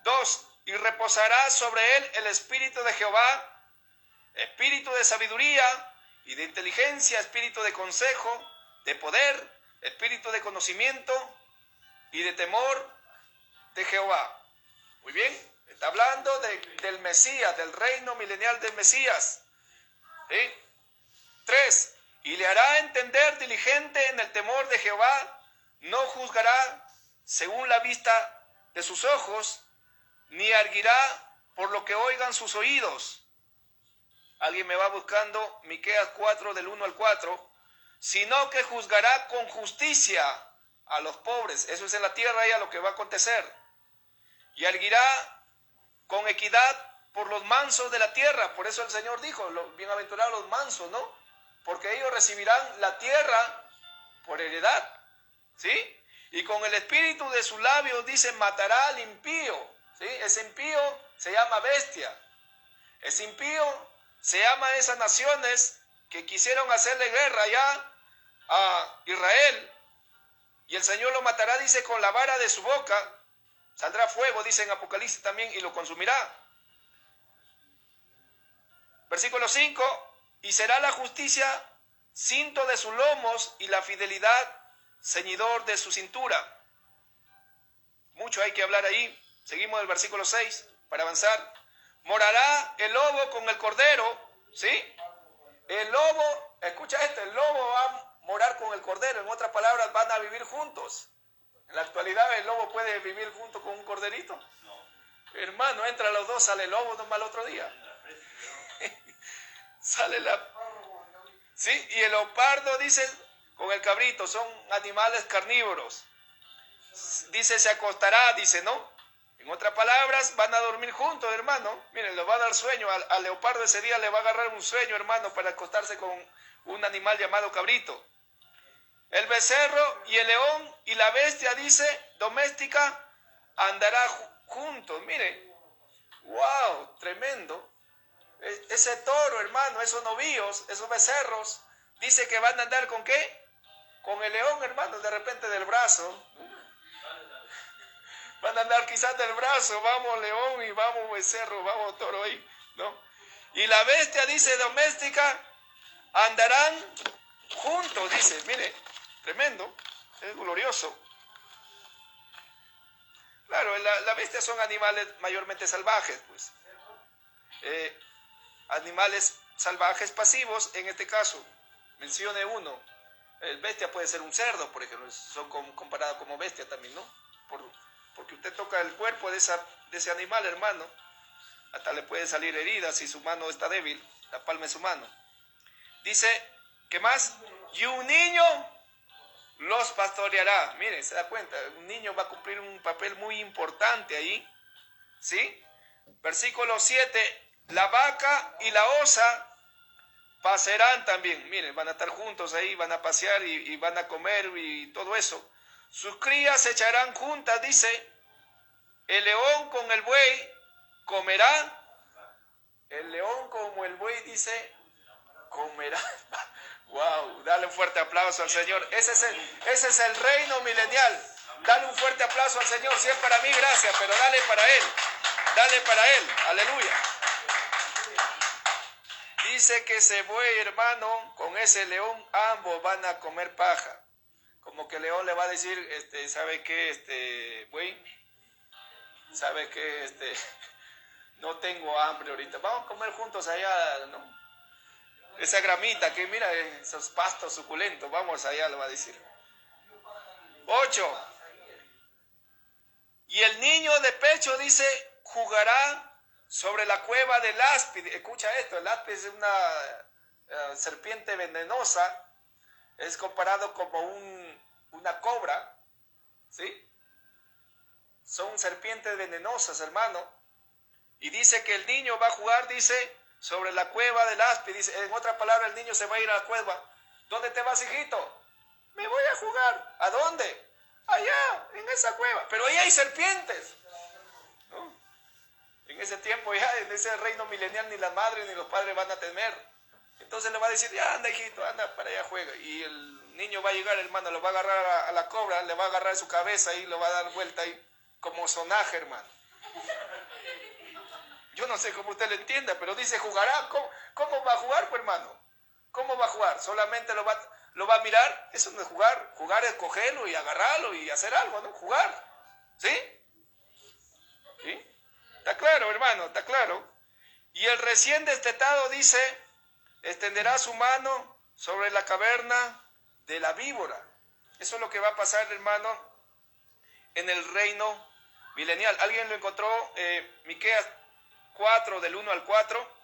2. Y reposará sobre él el espíritu de Jehová, espíritu de sabiduría y de inteligencia, espíritu de consejo, de poder, espíritu de conocimiento y de temor de Jehová. Muy bien, está hablando del Mesías, del reino milenial del Mesías. ¿Sí? 3. Y le hará entender diligente en el temor de Jehová, no juzgará según la vista de sus ojos, ni arguirá por lo que oigan sus oídos. Alguien me va buscando Miqueas 4 del 1 al 4, sino que juzgará con justicia a los pobres. Eso es en la tierra ya lo que va a acontecer. Y arguirá con equidad por los mansos de la tierra. Por eso el Señor dijo, bienaventurados los mansos, ¿no? Porque ellos recibirán la tierra por heredad, ¿sí? Y con el espíritu de sus labios, dice, matará al impío, ¿sí? Ese impío se llama bestia. Ese impío se llama esas naciones que quisieron hacerle guerra ya a Israel. Y el Señor lo matará, dice, con la vara de su boca. Saldrá fuego, dice en Apocalipsis también, y lo consumirá. Versículo 5. Y será la justicia cinto de sus lomos y la fidelidad ceñidor de su cintura. Mucho hay que hablar ahí. Seguimos el versículo 6 para avanzar. Morará el lobo con el cordero, ¿sí? El lobo, escucha esto, el lobo va a morar con el cordero. En otras palabras, van a vivir juntos. En la actualidad, ¿el lobo puede vivir junto con un corderito? No. Hermano, entra los dos, sale el lobo nomás el otro día. Sale la... Sí, y el leopardo, dice, con el cabrito, son animales carnívoros. Dice, se acostará, dice, ¿no? En otras palabras, van a dormir juntos, hermano. Miren, le va a dar sueño. Al leopardo ese día le va a agarrar un sueño, hermano, para acostarse con un animal llamado cabrito. El becerro y el león y la bestia, dice, doméstica, andará juntos. Mire, wow, tremendo. Ese toro, hermano, esos novillos, esos becerros, dice que van a andar ¿con qué? Con el león, hermano, de repente del brazo. Van a andar quizás del brazo, vamos león y vamos becerro, vamos toro ahí, ¿no? Y la bestia, dice, doméstica, andarán juntos, dice, mire, tremendo, es glorioso. Claro, la bestia son animales mayormente salvajes, pues. Animales salvajes pasivos, en este caso, mencione uno. El bestia puede ser un cerdo, por ejemplo, son comparados como bestia también, ¿no? Porque usted toca el cuerpo de ese animal, hermano, hasta le puede salir herida si su mano está débil, la palma de su mano. Dice, ¿qué más? Y un niño los pastoreará. Miren, se da cuenta, un niño va a cumplir un papel muy importante ahí, ¿sí? Versículo 7, la vaca y la osa pacerán también. Miren, van a estar juntos ahí, van a pasear y van a comer y todo eso. Sus crías se echarán juntas, dice, el león con el buey comerá. El león como el buey, dice, comerá. Wow, dale un fuerte aplauso al Señor. Ese es el reino milenial. Dale un fuerte aplauso al Señor. Si es para mí, gracias, pero dale para Él. Dale para Él. Aleluya. Dice que ese buey, hermano, con ese león, ambos van a comer paja. Como que el león le va a decir, ¿sabe qué, buey? ¿Sabe qué, no tengo hambre ahorita? Vamos a comer juntos allá, ¿no? Esa gramita que mira, esos pastos suculentos, vamos allá, le va a decir. 8. Y el niño de pecho, dice, jugará sobre la cueva del áspid. Escucha esto, el áspid es una serpiente venenosa es comparado como una cobra, ¿sí? Son serpientes venenosas, hermano. Y dice que el niño va a jugar, dice, sobre la cueva del áspid. Dice, en otra palabra, el niño se va a ir a la cueva. ¿Dónde te vas, hijito? Me voy a jugar. ¿A dónde? Allá, en esa cueva. Pero ahí hay serpientes, ¿no? En ese tiempo ya, en ese reino milenial, ni las madres ni los padres van a temer. Entonces le va a decir, ya anda, hijito, anda para allá, juega. Y el niño va a llegar, hermano, lo va a agarrar a la cobra, le va a agarrar su cabeza y lo va a dar vuelta ahí, como sonaje, hermano. Yo no sé cómo usted lo entienda, pero dice jugará. ¿Cómo va a jugar, pues, hermano? ¿Cómo va a jugar? ¿Solamente lo va a mirar? Eso no es jugar. Jugar es cogerlo y agarrarlo y hacer algo, ¿no? Jugar. ¿Sí? ¿Sí? Está claro, hermano, está claro. Y el recién destetado dice, extenderá su mano sobre la caverna de la víbora. Eso es lo que va a pasar, hermano, en el reino milenial. ¿Alguien lo encontró? Miqueas 4, del 1 al 4.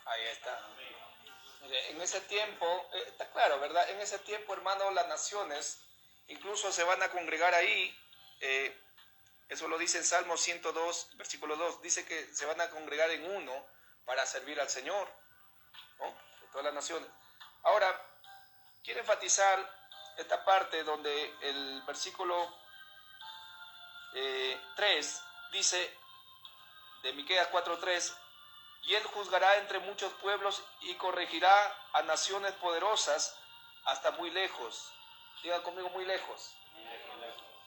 Ahí está. En ese tiempo, está claro, ¿verdad? En ese tiempo, hermano, las naciones incluso se van a congregar ahí. Eso lo dice en Salmo 102, versículo 2. Dice que se van a congregar en uno para servir al Señor, ¿no? De todas las naciones. Ahora, quiero enfatizar esta parte donde el versículo 3 dice, de Miqueas 4:3, y él juzgará entre muchos pueblos y corregirá a naciones poderosas hasta muy lejos. Digan conmigo, muy lejos.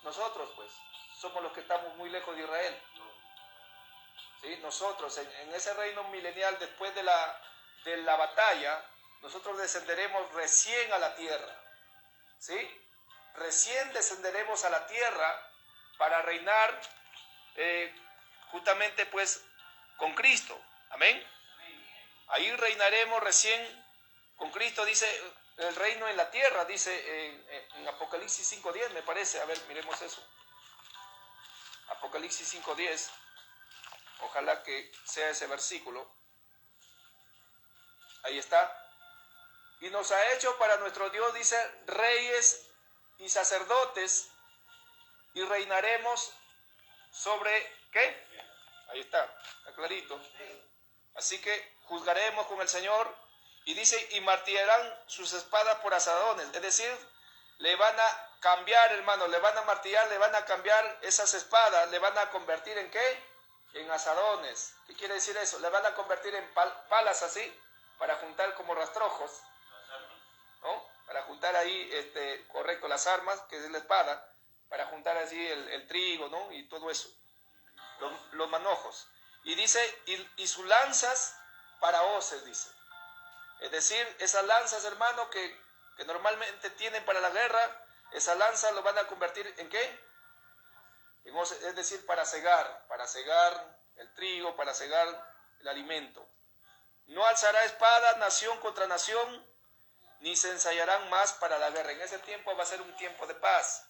Nosotros, pues, somos los que estamos muy lejos de Israel. ¿Sí? Nosotros, en ese reino milenial, después de la batalla, nosotros descenderemos recién a la tierra. ¿Sí? Recién descenderemos a la tierra para reinar justamente, pues, con Cristo. Amén. Ahí reinaremos recién con Cristo, dice el reino en la tierra, dice en Apocalipsis 5:10, me parece. A ver, miremos eso. Apocalipsis 5:10. Ojalá que sea ese versículo. Ahí está. Y nos ha hecho para nuestro Dios, dice, reyes y sacerdotes, y reinaremos sobre, ¿qué? Ahí está clarito. Así que juzgaremos con el Señor, y dice, y martillarán sus espadas por asadones. Es decir, le van a cambiar, hermano, le van a martillar, le van a cambiar esas espadas, le van a convertir en ¿qué? En asadones. ¿Qué quiere decir eso? Le van a convertir en palas así, para juntar como rastrojos, ¿no? Para juntar ahí, correcto, las armas, que es la espada, para juntar así el trigo, ¿no? Y todo eso, los manojos. Y dice, y sus lanzas para hoces, dice. Es decir, esas lanzas, hermano, que normalmente tienen para la guerra, esas lanzas lo van a convertir ¿en qué? En hoces, es decir, para cegar el trigo, para cegar el alimento. No alzará espada nación contra nación, ni se ensayarán más para la guerra. En ese tiempo va a ser un tiempo de paz.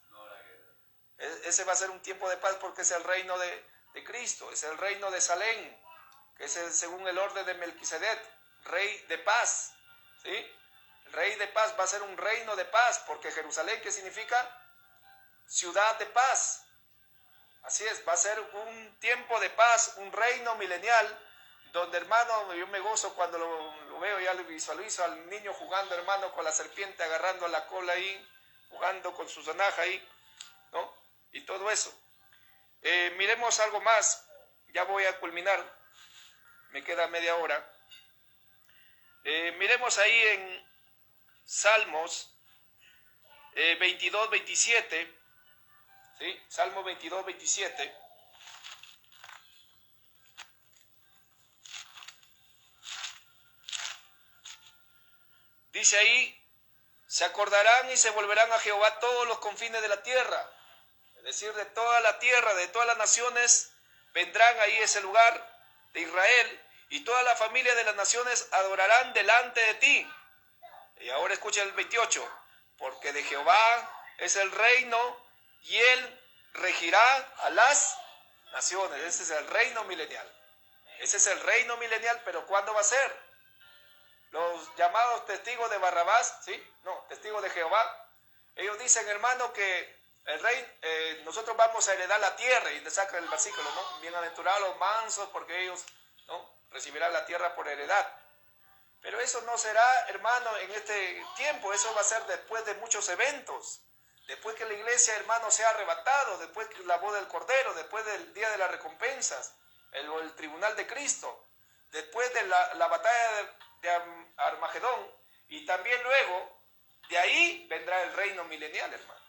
Ese va a ser un tiempo de paz porque es el reino de Cristo, es el reino de Salem, que es según el orden de Melquisedec, rey de paz, ¿sí? El rey de paz va a ser un reino de paz, porque Jerusalén, ¿qué significa? Ciudad de paz. Así es, va a ser un tiempo de paz, un reino milenial, donde, hermano, yo me gozo cuando lo veo, ya lo visualizo al niño jugando, hermano, con la serpiente agarrando la cola ahí, jugando con su zanaja ahí, ¿no? Y todo eso. Miremos algo más, ya voy a culminar, me queda media hora. Miremos ahí en Salmos 22, 27, ¿sí? Salmo 22, 27. Dice ahí, se acordarán y se volverán a Jehová todos los confines de la tierra. Es decir, de toda la tierra, de todas las naciones, vendrán ahí ese lugar de Israel, y toda la familia de las naciones adorarán delante de ti. Y ahora escucha el 28, porque de Jehová es el reino, y él regirá a las naciones. Ese es el reino milenial. Ese es el reino milenial, pero ¿cuándo va a ser? Los llamados testigos de Barrabás, ¿sí? No, testigos de Jehová. Ellos dicen, hermano, que el rey, nosotros vamos a heredar la tierra, y le saca el versículo, ¿no? Bienaventurados los mansos, porque ellos, ¿no?, recibirán la tierra por heredad. Pero eso no será, hermano, en este tiempo. Eso va a ser después de muchos eventos. Después que la iglesia, hermano, sea arrebatado, después que la boda del Cordero, después del día de las recompensas, el tribunal de Cristo, después de la batalla de Armagedón, y también luego, de ahí vendrá el reino milenial, hermano.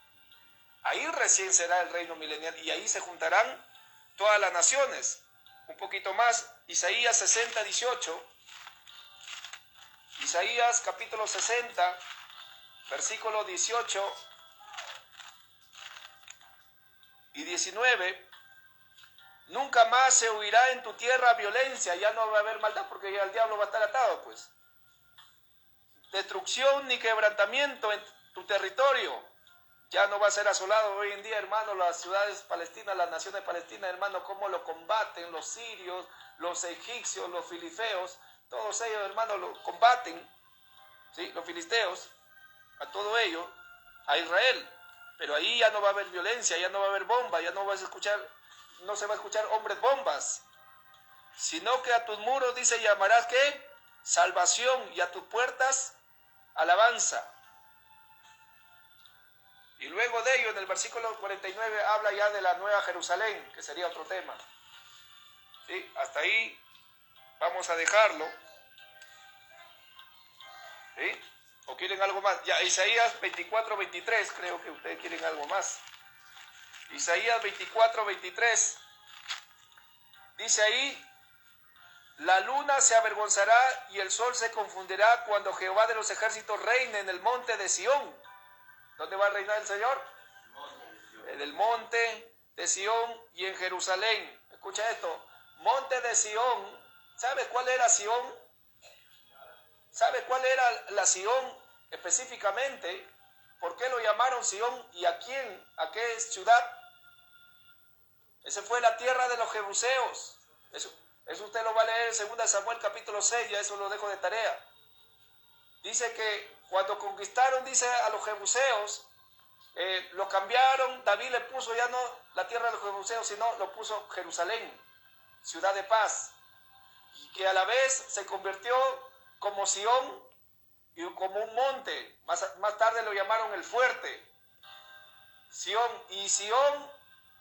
Ahí recién será el reino milenial, y ahí se juntarán todas las naciones. Un poquito más, Isaías 60, 18. Isaías capítulo 60, versículo 18 y 19. Nunca más se oirá en tu tierra violencia, ya no va a haber maldad, porque ya el diablo va a estar atado, pues. Destrucción ni quebrantamiento en tu territorio. Ya no va a ser asolado. Hoy en día, hermano, las ciudades palestinas, las naciones palestinas, hermano, cómo lo combaten los sirios, los egipcios, los filisteos, todos ellos, hermano, lo combaten, ¿sí? Los filisteos, a todo ello, a Israel. Pero ahí ya no va a haber violencia, ya no va a haber bomba, ya no vas a escuchar, no se va a escuchar hombres bombas, sino que a tus muros, dice, llamarás, ¿qué? Salvación, y a tus puertas, alabanza. Y luego de ello, en el versículo 49, habla ya de la Nueva Jerusalén, que sería otro tema. ¿Sí? Hasta ahí vamos a dejarlo. ¿Sí? ¿O quieren algo más? Ya, Isaías 24, 23, creo que ustedes quieren algo más. Isaías 24, 23. Dice ahí, la luna se avergonzará y el sol se confundirá cuando Jehová de los ejércitos reine en el monte de Sión. ¿Dónde va a reinar el Señor? En el monte de Sión y en Jerusalén. Escucha esto, monte de Sión. ¿Sabe cuál era Sión? ¿Sabe cuál era la Sión específicamente? ¿Por qué lo llamaron Sión? ¿Y a quién? ¿A qué ciudad? Esa fue la tierra de los jebuseos. Eso usted lo va a leer en 2 Samuel capítulo 6, ya eso lo dejo de tarea. Dice que cuando conquistaron, dice, a los jebuseos, lo cambiaron. David le puso ya no la tierra de los jebuseos, sino lo puso Jerusalén, ciudad de paz, y que a la vez se convirtió como Sión y como un monte. Más tarde lo llamaron el fuerte, Sión. Y Sión,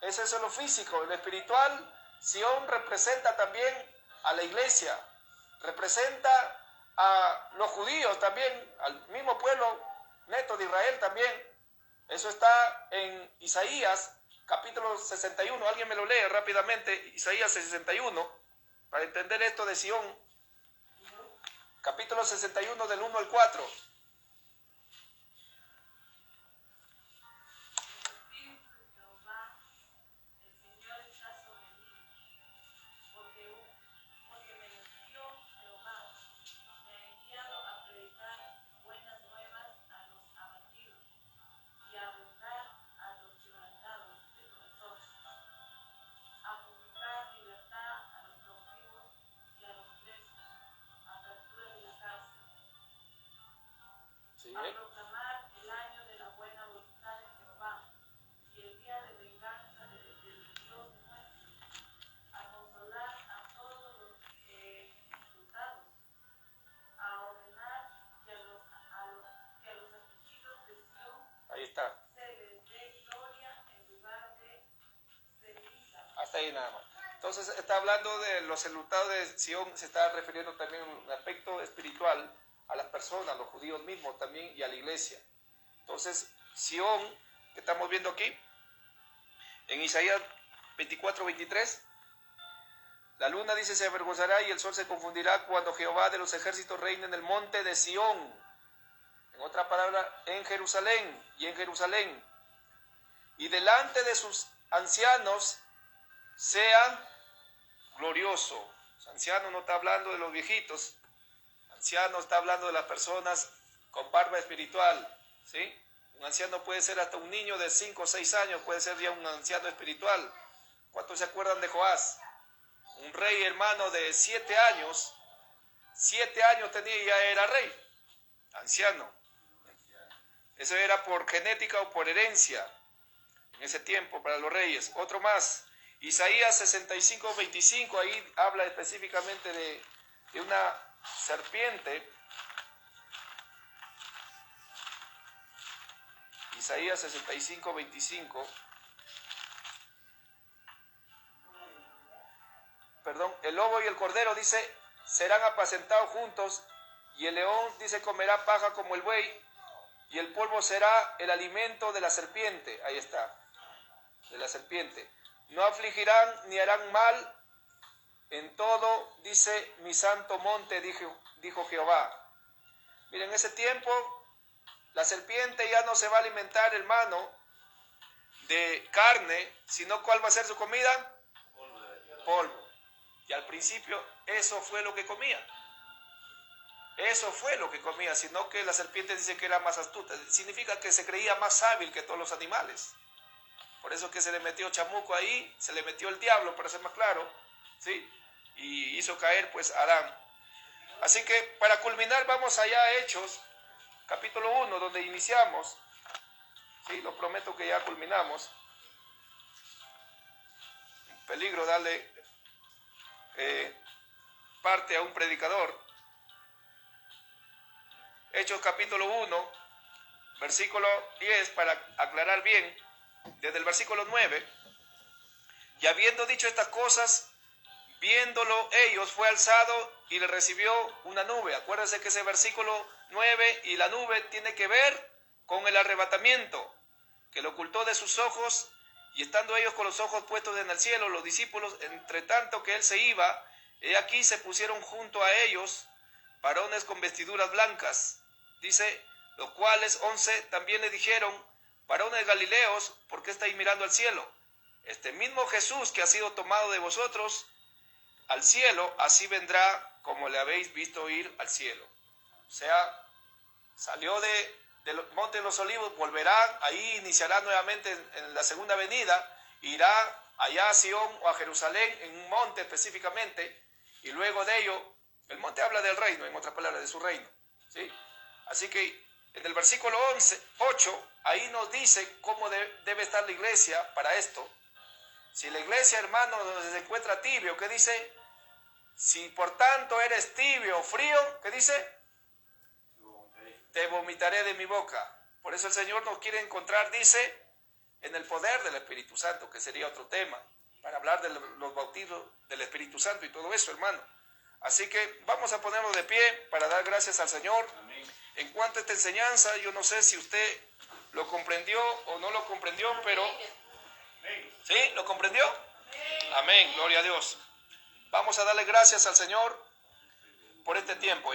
eso es lo físico. En lo espiritual, Sión representa también a la iglesia, representa a los judíos también, al mismo pueblo neto de Israel también. Eso está en Isaías capítulo 61. Alguien me lo lee rápidamente, Isaías 61, para entender esto de Sión. Capítulo 61 del 1 al 4. Entonces está hablando de los enlutados de Sion, se está refiriendo también en un aspecto espiritual a las personas, a los judíos mismos también y a la iglesia. Entonces, Sion, que estamos viendo aquí, en Isaías 24:23, la luna dice se avergonzará y el sol se confundirá cuando Jehová de los ejércitos reine en el monte de Sión. En otra palabra, en Jerusalén y en Jerusalén. Y delante de sus ancianos sea glorioso. Anciano no está hablando de los viejitos. Anciano está hablando de las personas con barba espiritual. ¿Sí? Un anciano puede ser hasta un niño de 5 o 6 años, puede ser ya un anciano espiritual. ¿Cuántos se acuerdan de Joás? Un rey hermano de 7 años. 7 años tenía y ya era rey. Anciano. Eso era por genética o por herencia en ese tiempo para los reyes. Otro más, Isaías 65:25, ahí habla específicamente de una serpiente. Isaías 65:25. Perdón, el lobo y el cordero, dice, serán apacentados juntos, y el león, dice, comerá paja como el buey, y el polvo será el alimento de la serpiente. Ahí está, de la serpiente. No afligirán ni harán mal en todo, dice, mi santo monte, dijo Jehová. Miren, en ese tiempo, la serpiente ya no se va a alimentar, hermano, de carne, sino ¿cuál va a ser su comida? Polvo. Y al principio, eso fue lo que comía. Eso fue lo que comía, sino que la serpiente dice que era más astuta. Significa que se creía más hábil que todos los animales. Por eso que se le metió chamuco ahí, se le metió el diablo, para ser más claro, ¿sí? Y hizo caer pues a Adán. Así que para culminar vamos allá a Hechos, capítulo 1, donde iniciamos. Sí, lo prometo que ya culminamos. Peligro darle parte a un predicador. Hechos capítulo 1, versículo 10, para aclarar bien, desde el versículo 9. Y habiendo dicho estas cosas, viéndolo ellos, fue alzado y le recibió una nube. Acuérdense que ese versículo 9 y la nube tiene que ver con el arrebatamiento, que lo ocultó de sus ojos, y estando ellos con los ojos puestos en el cielo, los discípulos, entre tanto que él se iba, he aquí se pusieron junto a ellos varones con vestiduras blancas, dice, los cuales 11 también le dijeron, varones galileos, ¿por qué estáis mirando al cielo? Este mismo Jesús que ha sido tomado de vosotros al cielo, así vendrá como le habéis visto ir al cielo. O sea, salió del monte de los olivos, volverá, ahí iniciará nuevamente en la segunda venida, irá allá a Sion o a Jerusalén, en un monte específicamente, y luego de ello, el monte habla del reino, en otras palabras, de su reino, ¿sí? Así que en el versículo 8, ahí nos dice cómo debe estar la iglesia para esto. Si la iglesia, hermano, se encuentra tibio, ¿qué dice? Si por tanto eres tibio o frío, ¿qué dice? Te vomitaré de mi boca. Por eso el Señor nos quiere encontrar, dice, en el poder del Espíritu Santo, que sería otro tema, para hablar de los bautizos del Espíritu Santo y todo eso, hermano. Así que vamos a ponernos de pie para dar gracias al Señor. Amén. En cuanto a esta enseñanza, yo no sé si usted lo comprendió o no lo comprendió, pero... ¿Sí? ¿Lo comprendió? Amén, gloria a Dios. Vamos a darle gracias al Señor por este tiempo.